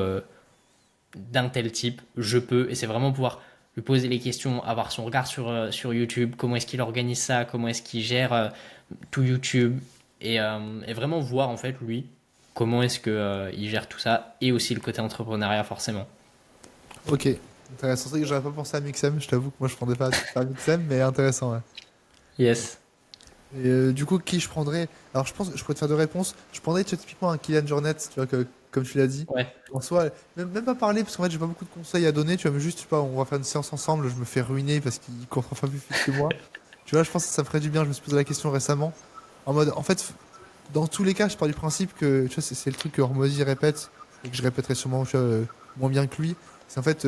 d'un tel type, je peux. Et c'est vraiment pouvoir lui poser les questions, avoir son regard sur YouTube, comment est-ce qu'il organise ça, comment est-ce qu'il gère tout YouTube. Et vraiment voir en fait, lui, comment est-ce que, il gère tout ça. Et aussi le côté entrepreneuriat, forcément. Ok, intéressant. C'est vrai que j'aurais pas pensé à Mixem, je t'avoue que moi je prendrais pas à Mixem, mais intéressant, ouais. Yes. Et du coup, qui je prendrais? Alors, je pense que je pourrais te faire deux réponses. Je prendrais tu vois, typiquement un Kylian Jornet, tu vois, comme tu l'as dit. Ouais. En soi, même pas parler, parce qu'en fait, j'ai pas beaucoup de conseils à donner. Tu vois, mais juste, je sais pas, on va faire une séance ensemble, je me fais ruiner parce qu'il court 3 fois plus vite que moi. Tu vois, je pense que ça me ferait du bien. Je me suis posé la question récemment. En mode, en fait, dans tous les cas, je pars du principe que, tu vois, c'est le truc que Hormozy répète, et que je répéterai sûrement, tu vois, moins bien que lui. C'est en fait,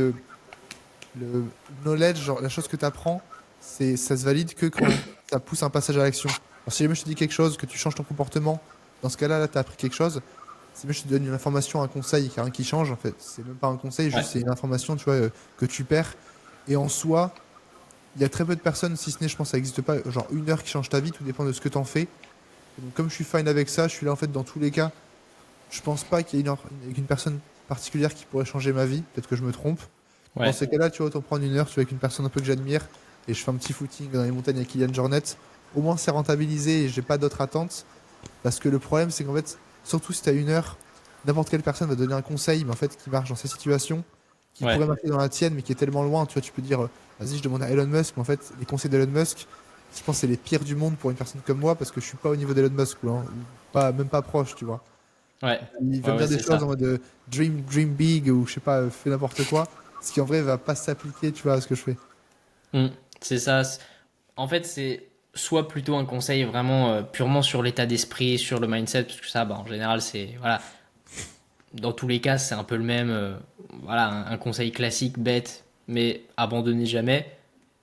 le knowledge, genre la chose que tu apprends, ça se valide que quand ça pousse un passage à l'action. Alors, si jamais je te dis quelque chose, que tu changes ton comportement, dans ce cas-là, là, tu as appris quelque chose. Si jamais je te donne une information, un conseil, qu'il y a rien qui change, en fait, c'est même pas un conseil, Ouais. juste c'est une information, tu vois, que tu perds. Et en soi, il y a très peu de personnes, si ce n'est, je pense, ça n'existe pas, genre 1 heure qui change ta vie, tout dépend de ce que tu en fais. Et donc, comme je suis fine avec ça, je suis là, en fait, dans tous les cas, je pense pas qu'il y ait une personne particulière qui pourrait changer ma vie. Peut-être que je me trompe. Dans Ouais. ces cas-là, tu vois, autant prendre 1 heure, tu vois, avec une personne un peu que j'admire, et je fais un petit footing dans les montagnes avec Kylian Jornet. Au moins, c'est rentabilisé et j'ai pas d'autres attentes. Parce que le problème, c'est qu'en fait, surtout si tu as 1 heure, n'importe quelle personne va donner un conseil, mais en fait, qui marche dans sa situation, qui Ouais. pourrait marcher dans la tienne, mais qui est tellement loin. Tu vois, tu peux dire, vas-y, je demande à Elon Musk, mais en fait, les conseils d'Elon Musk, je pense que c'est les pires du monde pour une personne comme moi, parce que je suis pas au niveau d'Elon Musk, quoi, hein, ou pas, même pas proche, tu vois. Ouais. Il va Ouais, me ouais, dire des c'est choses en ça. mode dream big ou je sais pas, fais n'importe quoi. Ce qui en vrai va pas s'appliquer, tu vois, à ce que je fais. Mm. C'est ça. En fait, c'est soit plutôt un conseil vraiment purement sur l'état d'esprit, sur le mindset, parce que ça, bah, en général, c'est voilà, dans tous les cas, c'est un peu le même. Voilà, un conseil classique, bête, mais abandonnez jamais.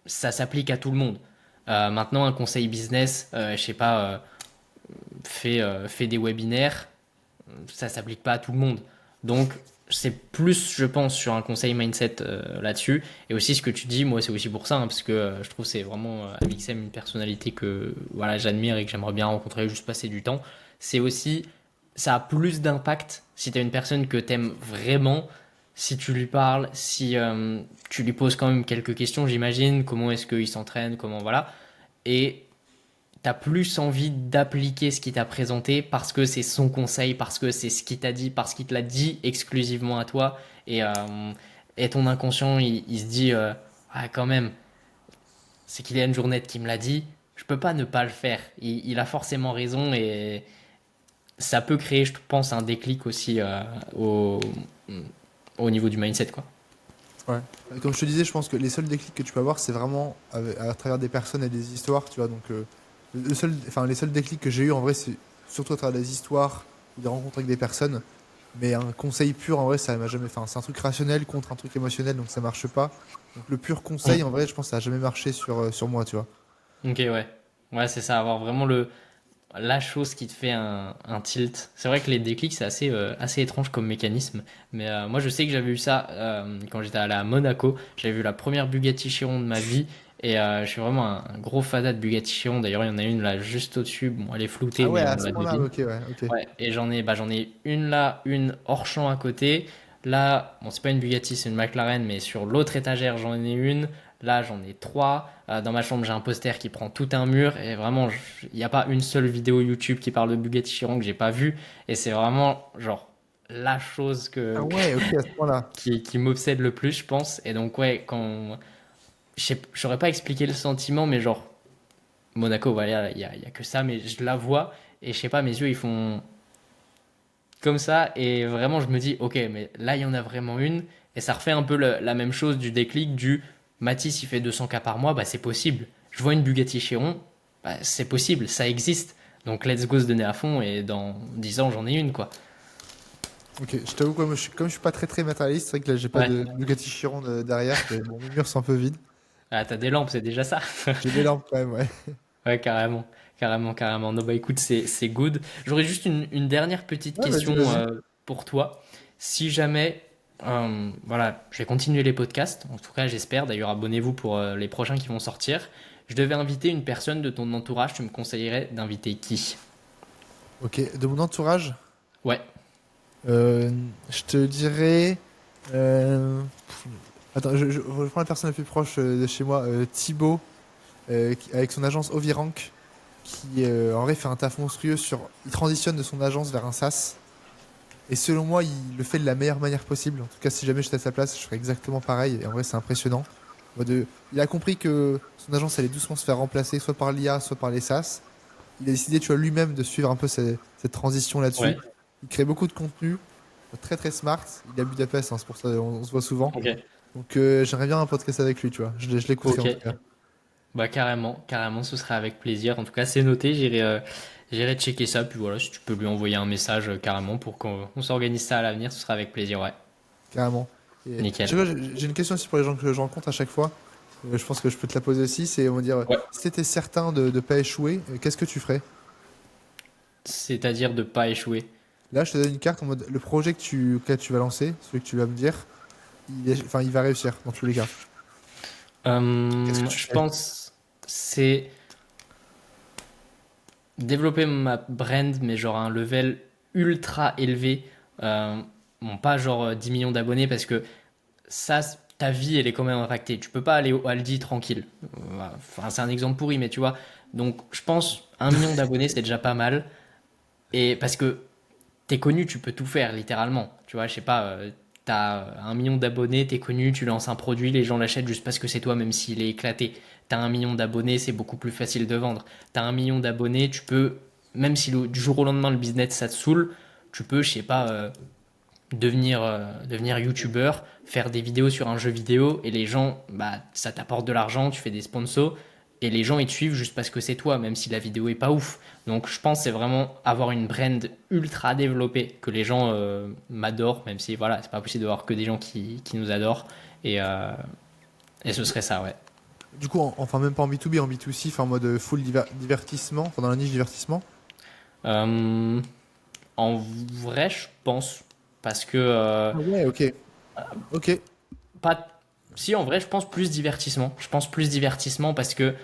Ça s'applique à tout le monde. Maintenant, un conseil business, je sais pas, fais des webinaires, ça s'applique pas à tout le monde. Donc, c'est plus, je pense, sur un conseil mindset là-dessus. Et aussi, ce que tu dis, moi, c'est aussi pour ça, hein, parce que je trouve que c'est vraiment, Amixem, une personnalité que voilà, j'admire et que j'aimerais bien rencontrer, juste passer du temps. C'est aussi, ça a plus d'impact si tu as une personne que tu aimes vraiment, si tu lui parles, si tu lui poses quand même quelques questions, j'imagine, comment est-ce qu'il s'entraîne, comment voilà. Et t'as plus envie d'appliquer ce qu'il t'a présenté parce que c'est son conseil, parce que c'est ce qu'il t'a dit, parce qu'il te l'a dit exclusivement à toi. Et, euh, et ton inconscient, il se dit, ah, quand même, c'est Kylian Jornet qui me l'a dit. Je peux pas ne pas le faire. Il a forcément raison et ça peut créer, je pense, un déclic aussi au, au niveau du mindset, quoi. Ouais. Comme je te disais, je pense que les seuls déclics que tu peux avoir, c'est vraiment à travers des personnes et des histoires, tu vois. Donc, les seuls déclics que j'ai eu en vrai, c'est surtout à travers des histoires ou des rencontres avec des personnes. Mais un conseil pur, en vrai, ça m'a jamais. Enfin, c'est un truc rationnel contre un truc émotionnel, donc ça marche pas. Donc, le pur conseil, en vrai, je pense que ça a jamais marché sur moi, tu vois. Ok, ouais. Ouais, c'est ça, avoir vraiment la chose qui te fait un tilt. C'est vrai que les déclics, c'est assez étrange comme mécanisme. Mais moi, je sais que j'avais eu ça quand j'étais allé à Monaco. J'avais vu la première Bugatti Chiron de ma vie. Et je suis vraiment un gros fanat de Bugatti Chiron. D'ailleurs, il y en a une là juste au-dessus. Bon, elle est floutée, Ah ouais, mais à on ce la point-là, devine. ok, ouais, ok. Ouais, et j'en ai une là, une hors champ à côté. Là, bon, c'est pas une Bugatti, c'est une McLaren, mais sur l'autre étagère, j'en ai une. Là, j'en ai trois. Dans ma chambre, j'ai un poster qui prend tout un mur. Et vraiment, il n'y a pas une seule vidéo YouTube qui parle de Bugatti Chiron que j'ai pas vue. Et c'est vraiment, genre, la chose Ah ouais, ok, à ce point-là. qui m'obsède le plus, je pense. Et donc, ouais, quand. Je saurais pas expliquer le sentiment, mais genre, Monaco, voilà, il y a que ça, mais je la vois. Et je sais pas, mes yeux, ils font comme ça et vraiment je me dis ok mais là il y en a vraiment une et ça refait un peu la même chose du déclic du Matisse il fait 200K par mois bah c'est possible je vois une Bugatti Chiron bah, c'est possible ça existe donc let's go se donner à fond et dans 10 ans j'en ai une quoi. Ok, je t'avoue, quoi, moi, comme je suis pas très très matérialiste, c'est vrai que là, j'ai pas Ouais, de Bugatti Chiron derrière. Bon, mes murs sont un peu vides. ah, t'as des lampes c'est déjà ça. J'ai des lampes quand même, ouais. Ouais, carrément, carrément, carrément. Non, bah écoute, c'est good. J'aurais juste une dernière petite Ouais, vas-y, question vas-y. pour toi. Si jamais, voilà, je vais continuer les podcasts, en tout cas j'espère, d'ailleurs abonnez-vous pour les prochains qui vont sortir. Je devais inviter une personne de ton entourage, tu me conseillerais d'inviter qui? Ok, de mon entourage, Ouais, euh, je te dirais. euh, Attends, je prends la personne la plus proche de chez moi, Thibaut, avec son agence Ovirank, qui en vrai fait un taf monstrueux Il transitionne de son agence vers un SaaS. Et selon moi, il le fait de la meilleure manière possible. En tout cas, si jamais j'étais à sa place, je ferais exactement pareil. Et en vrai, c'est impressionnant. Il a compris que son agence allait doucement se faire remplacer, soit par l'IA, soit par les SaaS. Il a décidé, tu vois, lui-même de suivre un peu cette transition là-dessus. ouais, Il crée beaucoup de contenu, très très smart. Il est à Budapest, hein, c'est pour ça on se voit souvent. ok, Donc j'aimerais bien un podcast avec lui, tu vois. Je l'écouterai ok. en tout cas. Bah carrément, carrément, ce serait avec plaisir. En tout cas, c'est noté, j'irai checker ça. Puis voilà, si tu peux lui envoyer un message carrément pour qu'on s'organise ça à l'avenir, ce sera avec plaisir, ouais. Carrément. Et, je sais Nickel. pas, j'ai une question aussi pour les gens que je rencontre à chaque fois. Je pense que je peux te la poser aussi. C'est, on va dire, Ouais. si tu étais certain de ne pas échouer, qu'est-ce que tu ferais? C'est-à-dire de pas échouer. Là, je te donne une carte en mode le projet auquel tu vas lancer, celui que tu vas me dire, enfin, il va réussir dans tous les cas. Qu'est-ce que tu Je fais? pense c'est développer ma brand, mais genre à un level ultra élevé. Euh, bon, pas genre 10 millions d'abonnés parce que ça, ta vie, elle est quand même impactée. Tu peux pas aller au Aldi tranquille. Enfin, c'est un exemple pourri, mais tu vois. Donc, je pense 1 million d'abonnés, c'est déjà pas mal. Et parce que t'es connu, tu peux tout faire, littéralement. Tu vois, je sais pas, t'as 1 million d'abonnés, t'es connu, tu lances un produit, les gens l'achètent juste parce que c'est toi, même s'il est éclaté. T'as 1 million d'abonnés, c'est beaucoup plus facile de vendre. T'as 1 million d'abonnés, tu peux, même si du jour au lendemain le business ça te saoule, tu peux, je sais pas, devenir youtubeur, faire des vidéos sur un jeu vidéo et les gens, bah, ça t'apporte de l'argent, tu fais des sponsors et les gens ils te suivent juste parce que c'est toi, même si la vidéo est pas ouf. Donc je pense que c'est vraiment avoir une brand ultra développée, que les gens m'adorent, même si voilà, c'est pas possible d'avoir que des gens qui nous adorent et, euh, et ce serait ça, ouais. Du coup, enfin, même pas en B2B, en B2C, enfin, en mode full divertissement, enfin, dans la niche divertissement. Euh, En vrai, je pense parce que Ah ouais, ok. Ok. pas. Si, en vrai, je pense plus divertissement. Je pense plus divertissement parce que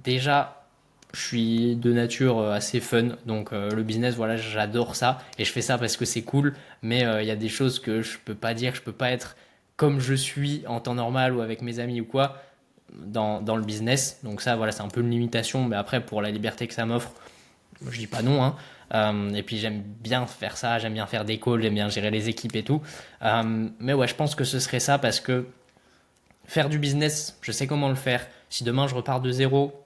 déjà, je suis de nature assez fun. Donc, le business, voilà, j'adore ça. Et je fais ça parce que c'est cool. Mais il y a des choses que je peux pas dire. Je peux pas être comme je suis en temps normal ou avec mes amis ou quoi dans le business. Donc, ça, voilà, c'est un peu une limitation. Mais après, pour la liberté que ça m'offre, je dis pas non, hein. Et puis j'aime bien faire ça, j'aime bien faire des calls, j'aime bien gérer les équipes et tout. Mais ouais, je pense que ce serait ça parce que faire du business, je sais comment le faire. Si demain je repars de zéro,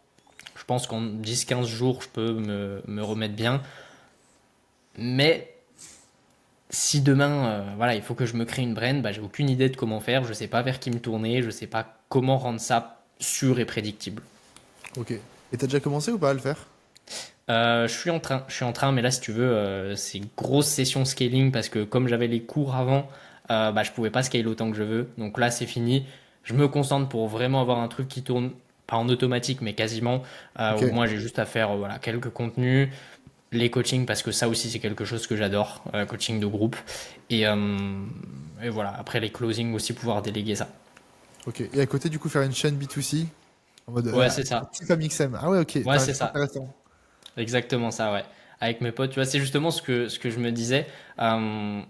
je pense qu'en 10-15 jours, je peux me remettre bien. Mais si demain, voilà, il faut que je me crée une brand, bah, j'ai aucune idée de comment faire, je sais pas vers qui me tourner, je sais pas comment rendre ça sûr et prédictible. Ok. Et t'as déjà commencé ou pas à le faire? Je suis en train, mais là, si tu veux, c'est une grosse session scaling parce que comme j'avais les cours avant, bah, je pouvais pas scale autant que je veux. Donc là, c'est fini. Je me concentre pour vraiment avoir un truc qui tourne, pas en automatique, mais quasiment. Ok. Où moi, j'ai juste à faire voilà, quelques contenus, les coachings parce que ça aussi, c'est quelque chose que j'adore, coaching de groupe. Et, euh, et voilà, après les closings aussi, pouvoir déléguer ça. Ok. Et à côté, du coup, faire une chaîne B2C en mode Ouais, c'est ça. type Amixem. Ah ouais, ok. Ouais, c'est C'est ça. intéressant. Exactement ça, ouais. Avec mes potes, tu vois, c'est justement ce que je me disais. Euh,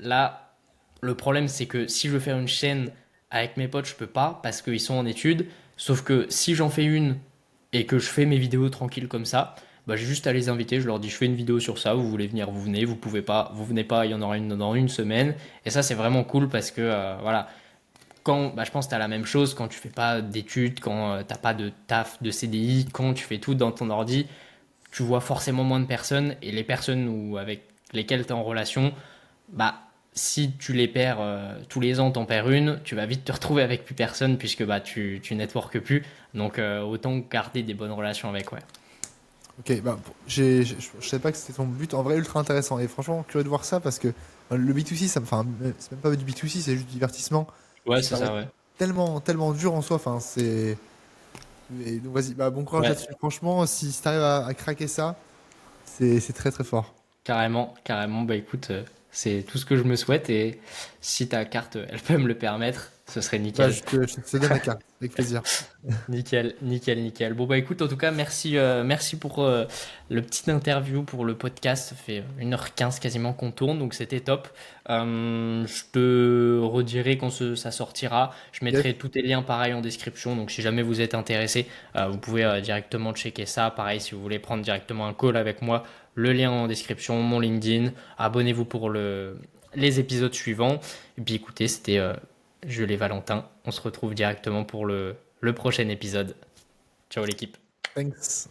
Là, le problème, c'est que si je veux faire une chaîne avec mes potes, je peux pas parce qu'ils sont en études. Sauf que si j'en fais une et que je fais mes vidéos tranquilles comme ça, bah, j'ai juste à les inviter. Je leur dis, je fais une vidéo sur ça. Vous voulez venir, vous venez. Vous pouvez pas, vous venez pas. Il y en aura une dans une semaine. Et ça, c'est vraiment cool parce que voilà, quand, bah, je pense que tu as la même chose quand tu fais pas d'études, quand t'as pas de taf, de CDI, quand tu fais tout dans ton ordi, tu vois forcément moins de personnes et les personnes avec lesquelles tu es en relation, bah, si tu les perds tous les ans, t'en perds une, tu vas vite te retrouver avec plus personne puisque bah, tu networques plus. Donc autant garder des bonnes relations avec, ouais. Ok, bah, je savais pas que c'était ton but. En vrai, ultra intéressant. Et franchement, curieux de voir ça parce que le B2C, enfin, c'est même pas du B2C, c'est juste du divertissement. Ouais, Ça c'est paraît ça, ouais. tellement dur en soi. Enfin, c'est. Et donc, vas-y, bah, bon courage Ouais, là-dessus. Franchement, si t'arrives à craquer ça, c'est très très fort. carrément, carrément. Bah écoute, c'est tout ce que je me souhaite et si ta carte, elle peut me le permettre, ce serait Bah, nickel. je te donne la carte, avec plaisir. Nickel, nickel, nickel. Bon bah écoute, en tout cas, merci pour le petit interview, pour le podcast. Ça fait 1h15 quasiment qu'on tourne, donc c'était top. Je te redirai quand ça sortira. Je Yes. mettrai tous tes liens pareil en description, donc si jamais vous êtes intéressé, vous pouvez directement checker ça. Pareil, si vous voulez prendre directement un call avec moi, le lien en description, mon LinkedIn. Abonnez-vous pour les épisodes suivants. Et puis écoutez, c'était Jules et Valentin. On se retrouve directement pour le prochain épisode. Ciao l'équipe. Thanks.